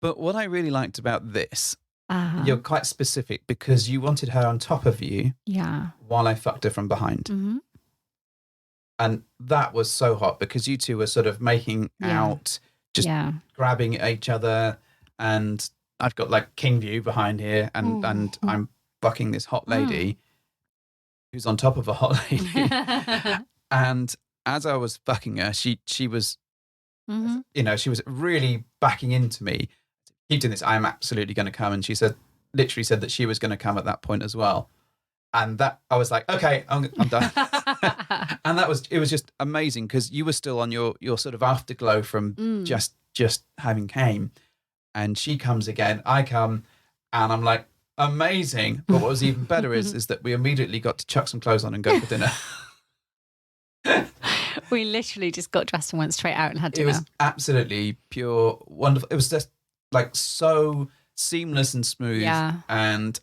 But what I really liked about this, you're quite specific because you wanted her on top of you. Yeah. While I fucked her from behind. And that was so hot because you two were sort of making out, just grabbing at each other. And I've got like king view behind here, and I'm fucking this hot lady who's on top of a hot lady. And as I was fucking her, she was, she was really backing into me. Keep doing this. I'm absolutely going to come. And she literally said that she was going to come at that point as well. And that I was like, okay, I'm done. And it was just amazing because you were still on your sort of afterglow from just having came. And she comes again, I come, and I'm like, amazing. But what was even better is that we immediately got to chuck some clothes on and go for dinner. We literally just got dressed and went straight out and had dinner. It was absolutely pure, wonderful. It was just like so seamless and smooth. Yeah. And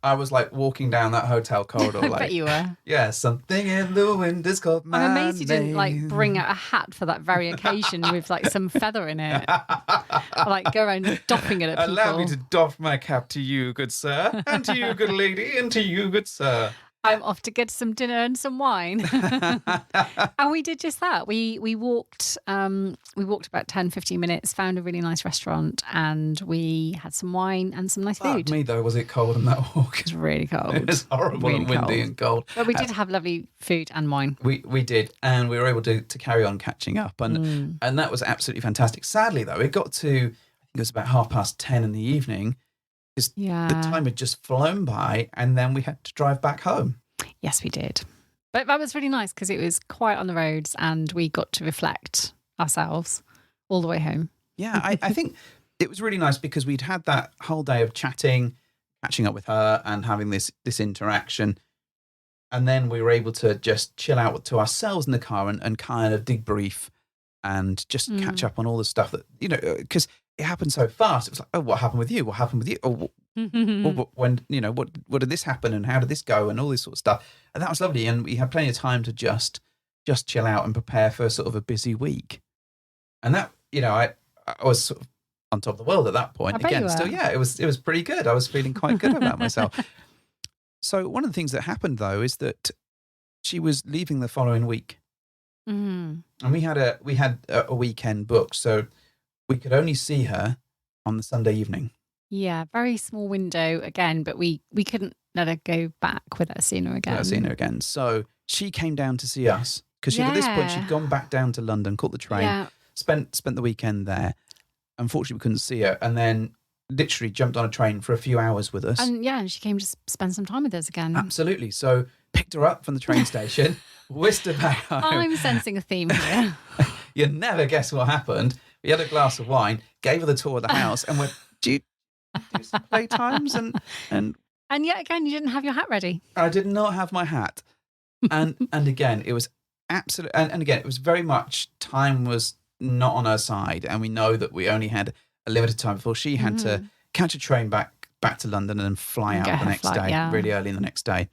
I was like walking down that hotel corridor. I like, bet you were. Yeah, something in the wind is called my I'm amazed you didn't like name. bring out a hat for that very occasion with like some feather in it. Or like go around doffing it at people. Allow me to doff my cap to you, good sir, and to you, good lady, and to you, good sir. I'm off to get some dinner and some wine. And we did just that. We walked about 10, 15 minutes, found a really nice restaurant, and we had some wine and some nice food. Me though, was it cold on that walk? It was really cold. It was horrible Really and windy cold. and cold. But we did have lovely food and wine. We did, and we were able to carry on catching up, and that was absolutely fantastic. Sadly though, it got to, I think it was about 10:30 in the evening. The time had just flown by, and then we had to drive back home. Yes, we did. But that was really nice because it was quiet on the roads and we got to reflect ourselves all the way home. Yeah, I think it was really nice because we'd had that whole day of chatting, catching up with her and having this interaction. And then we were able to just chill out to ourselves in the car and kind of debrief and just catch up on all the stuff that, because it happened so fast. It was like, oh, what happened with you? What happened with you? Oh, when, what did this happen and how did this go and all this sort of stuff. And that was lovely. And we had plenty of time to just chill out and prepare for sort of a busy week. And that, I was sort of on top of the world at that point. Again, still, it was pretty good. I was feeling quite good about myself. So one of the things that happened though is that she was leaving the following week. And we had a weekend booked, so we could only see her on the Sunday evening. Yeah, very small window again, but we couldn't let her go back without seeing her again. So she came down to see us because at this point she'd gone back down to London, caught the train, spent the weekend there. Unfortunately, we couldn't see her, and then literally jumped on a train for a few hours with us. And she came to spend some time with us again. Absolutely. So picked her up from the train station, whisked her back home. I'm sensing a theme here. You'd never guess what happened. We had a glass of wine, gave her the tour of the house, and went, do you do some playtimes? And yet again, you didn't have your hat ready. I did not have my hat. And again, it was absolute. And again, it was very much time was not on her side. And we know that we only had a limited time before she had to catch a train back to London and then fly out the next day, really early the next day.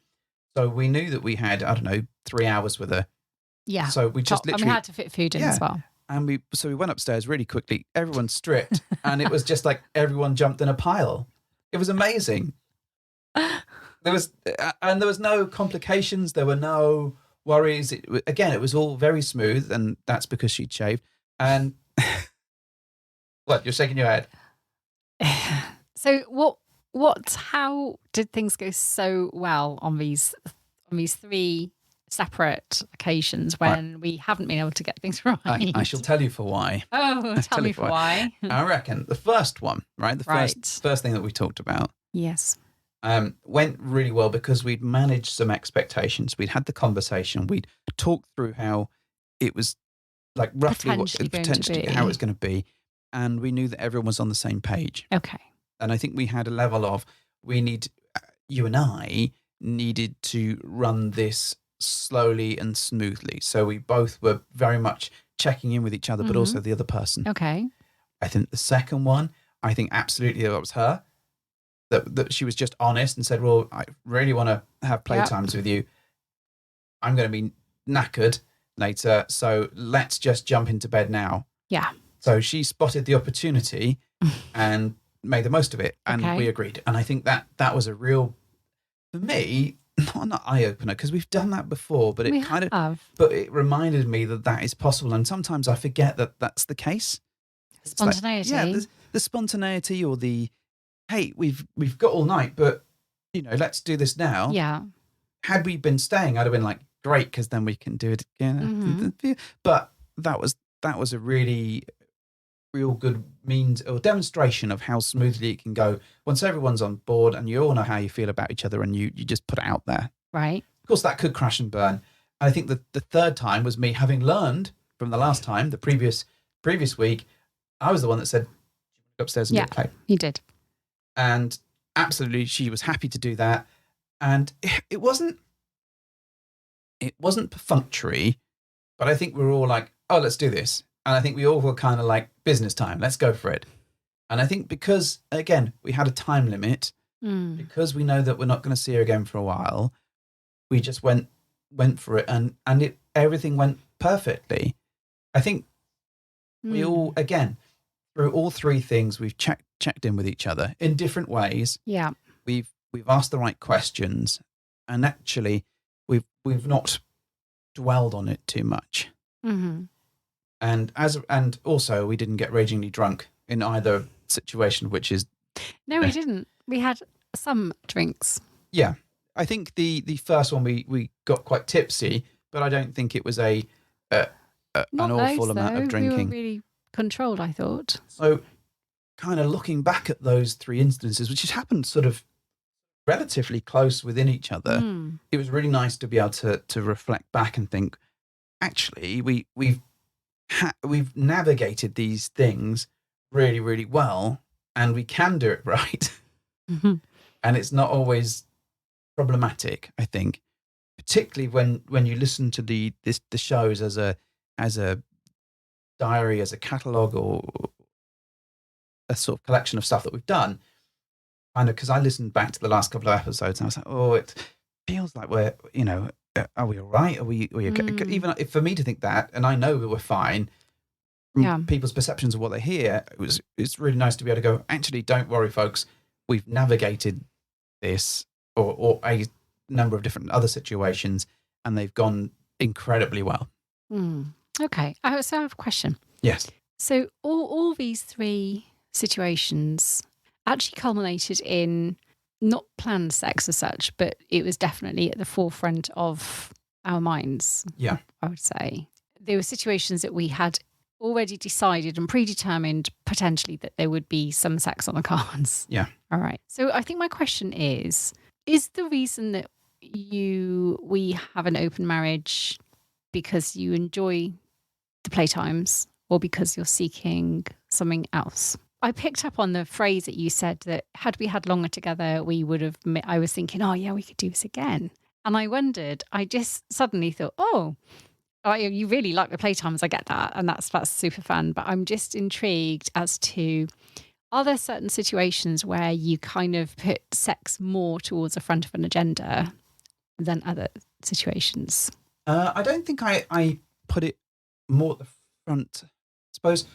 So we knew that we had, 3 hours with her. Yeah. So we just literally. And we had to fit food in as well. And we went upstairs really quickly. Everyone stripped, and it was just like everyone jumped in a pile. It was amazing. There was no complications. There were no worries. It was all very smooth, and that's because she'd shaved. And what? You're shaking your head. So how did things go so well on these three separate occasions when we haven't been able to get things right? I shall tell you for why. Oh, tell me for why. I reckon the first one, right? First thing that we talked about. Yes. Went really well because we'd managed some expectations. We'd had the conversation. We'd talked through how it was like roughly potentially how it was going to be. And we knew that everyone was on the same page. Okay. And I think we had a level of you and I needed to run this slowly and smoothly. So we both were very much checking in with each other, but also the other person. Okay. I think the second one, I think absolutely that was her. That she was just honest and said, well, I really want to have playtimes with you. I'm going to be knackered later, so let's just jump into bed now. Yeah. So she spotted the opportunity and made the most of it, and we agreed. And I think that was a real, for me, not an eye-opener, because we've done that before, but but it reminded me that is possible. And sometimes I forget that that's the case. Spontaneity. The spontaneity or the, hey, we've got all night, but, let's do this now. Yeah. Had we been staying, I'd have been like, great, because then we can do it again. But that was a really real good means or demonstration of how smoothly it can go once everyone's on board and you all know how you feel about each other and you just put it out there. Right. Of course, that could crash and burn. And I think the third time was me having learned from the last time, the previous week. I was the one that said, "Go upstairs and get a plate." You did. And absolutely, she was happy to do that. And it wasn't perfunctory, but I think we were all like, "Oh, let's do this." And I think we all were kind of like, business time, let's go for it. And I think because, again, we had a time limit, because we know that we're not going to see her again for a while, we just went for it, and everything went perfectly. I think we all, again, through all three things, we've checked in with each other in different ways. Yeah. We've asked the right questions, and actually we've not dwelled on it too much. Mm-hmm. And also we didn't get ragingly drunk in either situation, which is no, we didn't. We had some drinks. Yeah, I think the first one we got quite tipsy, but I don't think it was an awful amount of drinking. We were really controlled, I thought. So, kind of looking back at those three instances, which has happened sort of relatively close within each other, it was really nice to be able to reflect back and think, actually, we've navigated these things really, really well, and we can do it right. Mm-hmm. And it's not always problematic, I think, particularly when you listen to the shows as a diary, as a catalogue, or a sort of collection of stuff that we've done. Kind of, because I listened back to the last couple of episodes and I was like, oh, it feels like we're, are we all right? Are we okay? Even if for me to think that, and I know that we're fine, from people's perceptions of what they hear, it's really nice to be able to go, actually, don't worry, folks, we've navigated this or a number of different other situations, and they've gone incredibly well. Okay. So I have a question. Yes. So all these three situations actually culminated in not planned sex as such, but it was definitely at the forefront of our minds. Yeah. I would say. There were situations that we had already decided and predetermined potentially that there would be some sex on the cards. Yeah. All right. So I think my question is the reason that we have an open marriage because you enjoy the playtimes or because you're seeking something else? I picked up on the phrase that you said that had we had longer together, we would have, I was thinking, oh yeah, we could do this again. And I wondered, I just suddenly thought, you really like the playtimes, I get that. And that's super fun. But I'm just intrigued as to, are there certain situations where you kind of put sex more towards the front of an agenda than other situations? I don't think I put it more at the front. I suppose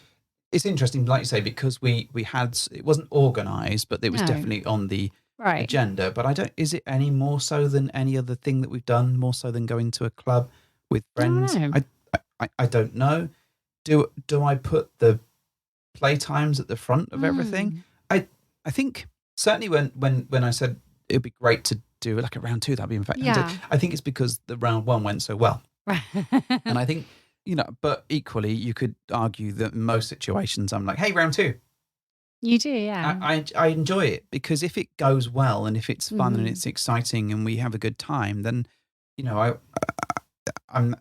it's interesting, like you say, because we had, it wasn't organised, but it was definitely on the agenda. But is it any more so than any other thing that we've done, more so than going to a club with friends? I don't know. Do I put the playtimes at the front of everything? I think certainly when I said it would be great to do like a round two, that'd be fantastic. I think it's because the round one went so well. And I think, but equally you could argue that in most situations I'm like, hey, round two. You do, yeah. I enjoy it because if it goes well and if it's fun and it's exciting and we have a good time, then I'm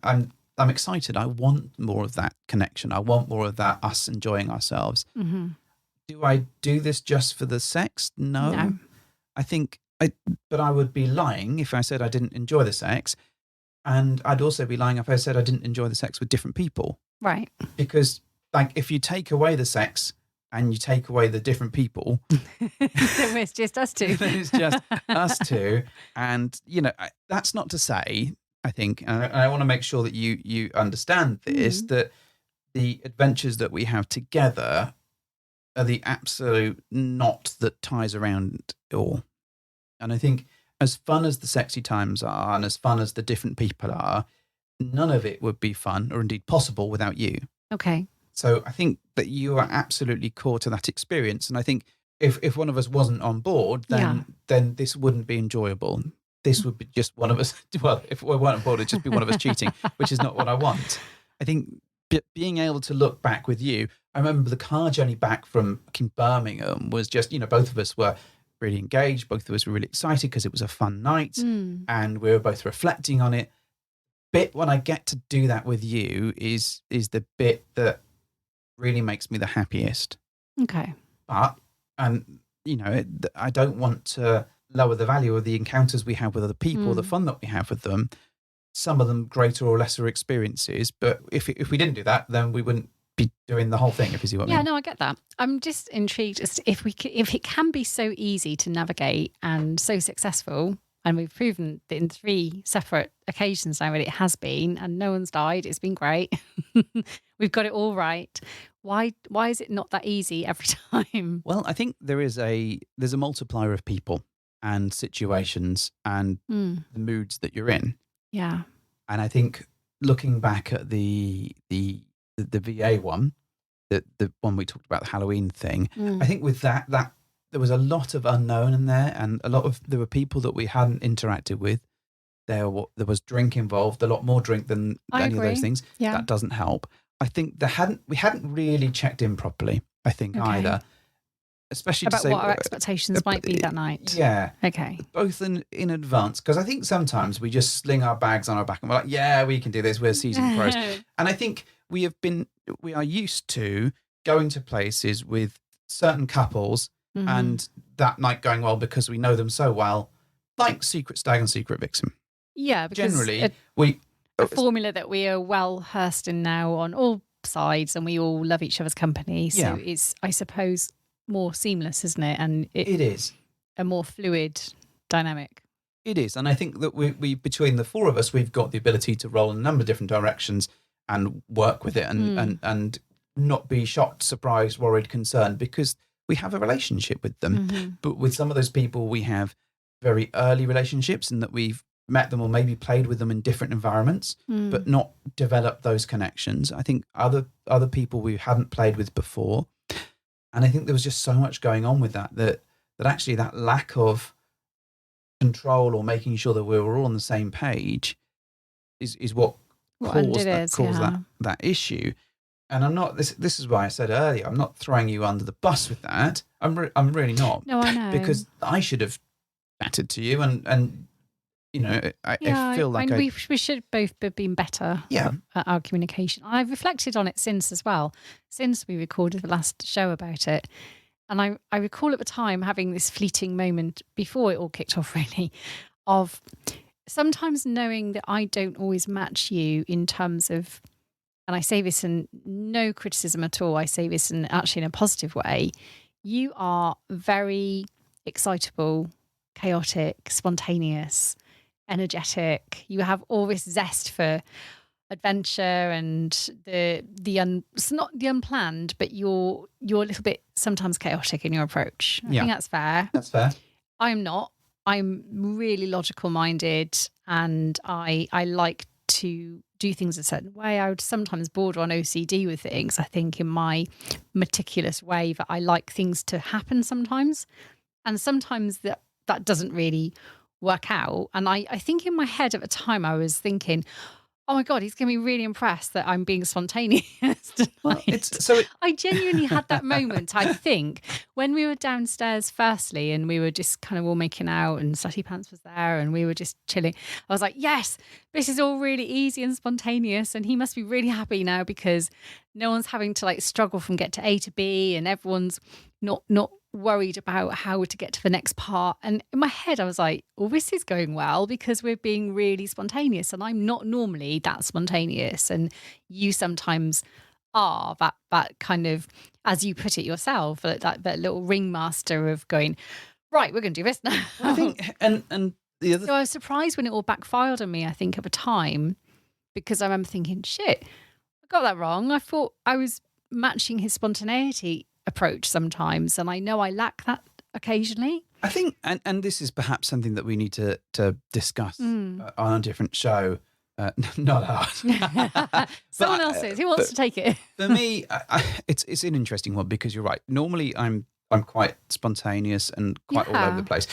excited. I want more of that connection. I want more of that us enjoying ourselves. Do I do this just for the sex? No. I think but I would be lying if I said I didn't enjoy the sex, and I'd also be lying if I said I didn't enjoy the sex with different people. Right. Because like if you take away the sex and you take away the different people, then it's just us two. Then it's just us two, and that's not to say, I think, and I want to make sure that you understand this, that the adventures that we have together are the absolute knot that ties around it all. And I think as fun as the sexy times are and as fun as the different people are, none of it would be fun or indeed possible without you. Okay. So I think that you are absolutely core to that experience. And I think if one of us wasn't on board, then this wouldn't be enjoyable. This would be just one of us. Well, if we weren't on board, it'd just be one of us cheating, which is not what I want. I think being able to look back with you, I remember the car journey back from Birmingham was just, both of us were really engaged. Both of us were really excited because it was a fun night, and we were both reflecting on it. Bit when I get to do that with you is the bit that really makes me the happiest. Okay. But, I don't want to lower the value of the encounters we have with other people, the fun that we have with them. Some of them greater or lesser experiences. But if we didn't do that, then we wouldn't be doing the whole thing, if you see what I mean. Yeah, no, I get that. I'm just intrigued as to if it can be so easy to navigate and so successful, and we've proven that in 3 separate occasions now that it has been, and no one's died. It's been great. We've got it all right. Why is it not that easy every time? Well, I think there's a multiplier of people and situations and the moods that you're in. Yeah. And I think looking back at the VA one, the one we talked about, the Halloween thing, I think with that there was a lot of unknown in there, and there were people that we hadn't interacted with. There was drink involved, a lot more drink than any of those things. Yeah. That doesn't help. I think we hadn't really checked in properly, I think, either. Especially about to say what our expectations might be that night. Yeah. Okay. Both in advance, because I think sometimes we just sling our bags on our back and we're like, yeah, we can do this. We're seasoned pros. And I think we are used to going to places with certain couples and that night going well because we know them so well, like Secret Stag and Secret Vixen. Yeah, because generally a formula that we are well versed in now on all sides, and we all love each other's company. So it's, I suppose, more seamless, isn't it? And it is a more fluid dynamic. It is, and I think that we between the 4 of us, we've got the ability to roll in a number of different directions and work with it, and not be shocked, surprised, worried, concerned, because we have a relationship with them. But with some of those people, we have very early relationships, in that we've met them or maybe played with them in different environments, but not developed those connections. I think other people we hadn't played with before, and I think there was just so much going on with that actually that lack of control or making sure that we were all on the same page is what caused that issue. And I'm not, this is why I said earlier, I'm not throwing you under the bus with that. I'm really not. No, I know. Because I should have chatted to you, and you know, I feel like we should both have been better at our communication. I've reflected on it since as well, since we recorded the last show about it. And I recall at the time having this fleeting moment before it all kicked off, really, of sometimes knowing that I don't always match you in terms of, and I say this in no criticism at all, I say this in actually in a positive way, you are very excitable, chaotic, spontaneous, energetic. You have all this zest for adventure and it's not the unplanned, but you're a little bit sometimes chaotic in your approach. I think that's fair. That's fair. I'm not. I'm really logical minded, and I like to do things a certain way. I would sometimes border on OCD with things. I think in my meticulous way that I like things to happen sometimes, and sometimes that doesn't really work out. And I think in my head at the time I was thinking, oh my God, he's going to be really impressed that I'm being spontaneous tonight. I genuinely had that moment, I think, when we were downstairs firstly, and we were just kind of all making out, and Slutty Pants was there, and we were just chilling. I was like, yes, this is all really easy and spontaneous, and he must be really happy now because no one's having to like struggle from get to A to B, and everyone's not worried about how to get to the next part. And in my head I was like, well, this is going well because we're being really spontaneous, and I'm not normally that spontaneous, and you sometimes are that kind of, as you put it yourself, that little ringmaster of going, right, we're going to do this now. I think and the other, so I was surprised when it all backfired on me, I think, at the time, because I remember thinking, shit, I got that wrong. I thought I was matching his spontaneity approach sometimes, and I know I lack that occasionally. I think, and this is perhaps something that we need to discuss on a different show, not ours. Someone else's. Who wants to take it? For me, it's an interesting one, because you're right. Normally, I'm quite spontaneous and quite all over the place.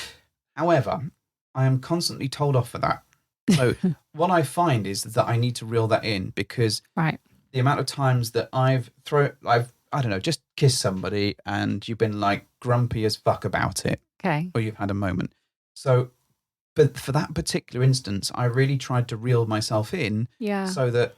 However, I am constantly told off for that. So what I find is that I need to reel that in, because the amount of times that I've I don't know, just kissed somebody and you've been like grumpy as fuck about it. Okay. or you've had a moment. So, but for that particular instance, I really tried to reel myself in so that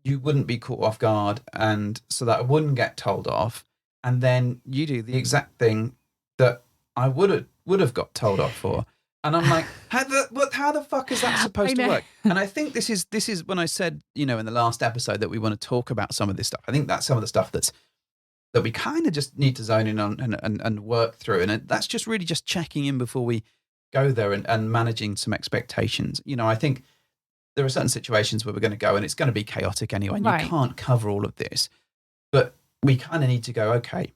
you wouldn't be caught off guard and so that I wouldn't get told off. And then you do the exact thing that I would have got told off for. And I'm like, how the fuck is that supposed to work? And I think this is when I said, in the last episode that we want to talk about some of this stuff. I think that's some of the stuff that we kind of just need to zone in on and work through. And that's just really just checking in before we go there and managing some expectations. I think there are certain situations where we're going to go and it's going to be chaotic anyway. And you can't cover all of this. But we kind of need to go, okay,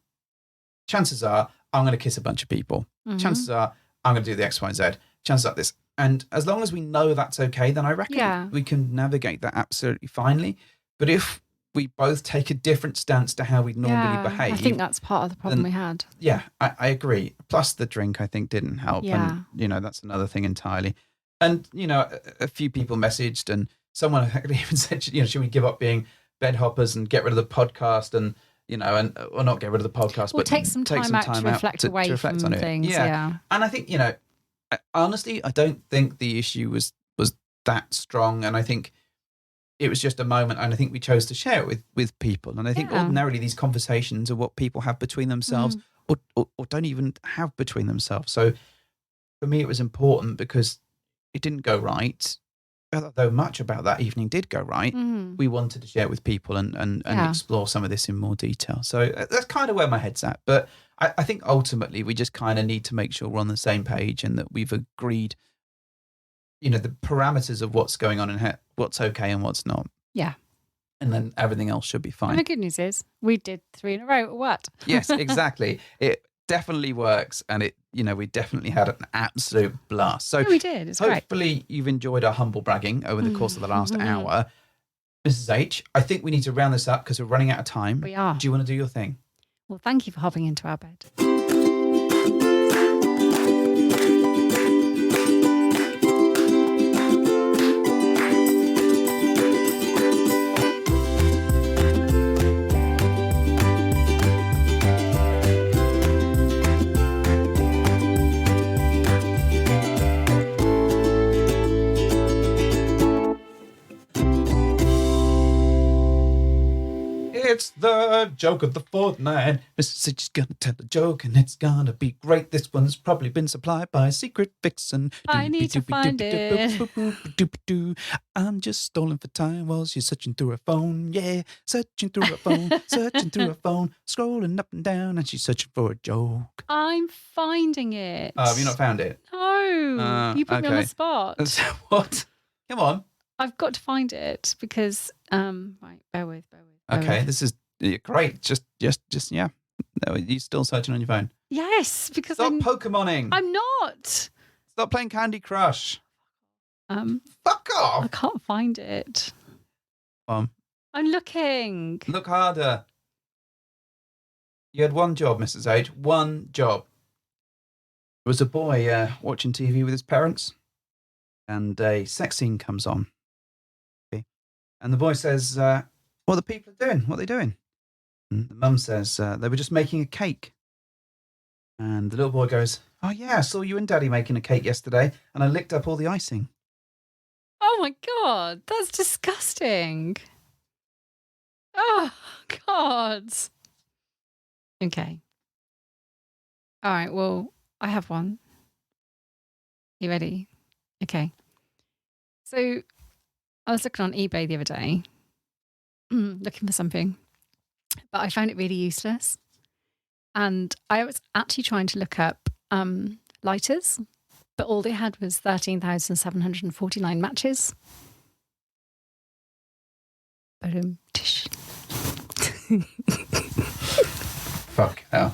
chances are I'm going to kiss a bunch of people. Mm-hmm. Chances are I'm going to do the X, Y, and Z. Chances are this. And as long as we know that's okay, then I reckon we can navigate that absolutely finely. But if we both take a different stance to how we normally behave. I think that's part of the problem we had. Yeah, I agree. Plus the drink, I think, didn't help. Yeah. And, that's another thing entirely. And, a few people messaged and someone even said, should we give up being bed hoppers and get rid of the podcast and, or not get rid of the podcast, but take some time out to reflect away from things. Yeah. And I think, honestly, I don't think the issue was that strong. And I think it was just a moment. And I think we chose to share it with people. And I think ordinarily these conversations are what people have between themselves or don't even have between themselves. So for me, it was important because it didn't go right. Though much about that evening did go right, we wanted to share it with people and explore some of this in more detail. So that's kind of where my head's at. But I think ultimately we just kind of need to make sure we're on the same page and that we've agreed, the parameters of what's going on and what's okay and what's not. Yeah. And then everything else should be fine. And the good news is we did 3 in a row. What? Yes, exactly. It definitely works. And we definitely had an absolute blast. So we did. It's hopefully great. You've enjoyed our humble bragging over the course of the last hour. Mrs. H, I think we need to round this up because we're running out of time. We are. Do you want to do your thing? Well, thank you for hopping into our bed. It's the joke of the fortnight. Mrs. H is going to tell a joke and it's going to be great. This one's probably been supplied by a secret vixen. I need to find it. I'm just stalling for time while she's searching through her phone. Yeah, searching through her phone, searching through her phone, scrolling up and down and she's searching for a joke. I'm finding it. Oh, have you not found it? No. You put me on the spot. What? Come on. I've got to find it because, right, bear with. Okay, this is great. Just, yeah. No, you're still searching on your phone. Yes, because Stop Pokemoning. I'm not. Stop playing Candy Crush. Fuck off. I can't find it. I'm looking. Look harder. You had one job, Mrs. H. One job. There was a boy watching TV with his parents, and a sex scene comes on. Okay. And the boy says, what are the people doing? What are they doing? And the mum says, they were just making a cake. And the little boy goes, oh yeah, I saw you and Daddy making a cake yesterday, and I licked up all the icing. Oh my God, that's disgusting. Oh, God. Okay. All right, well, I have one. You ready? Okay. So I was looking on eBay the other day, looking for something, but I found it really useless. And I was actually trying to look up lighters, but all they had was 13,749 matches. Boom. Tish. Fuck hell.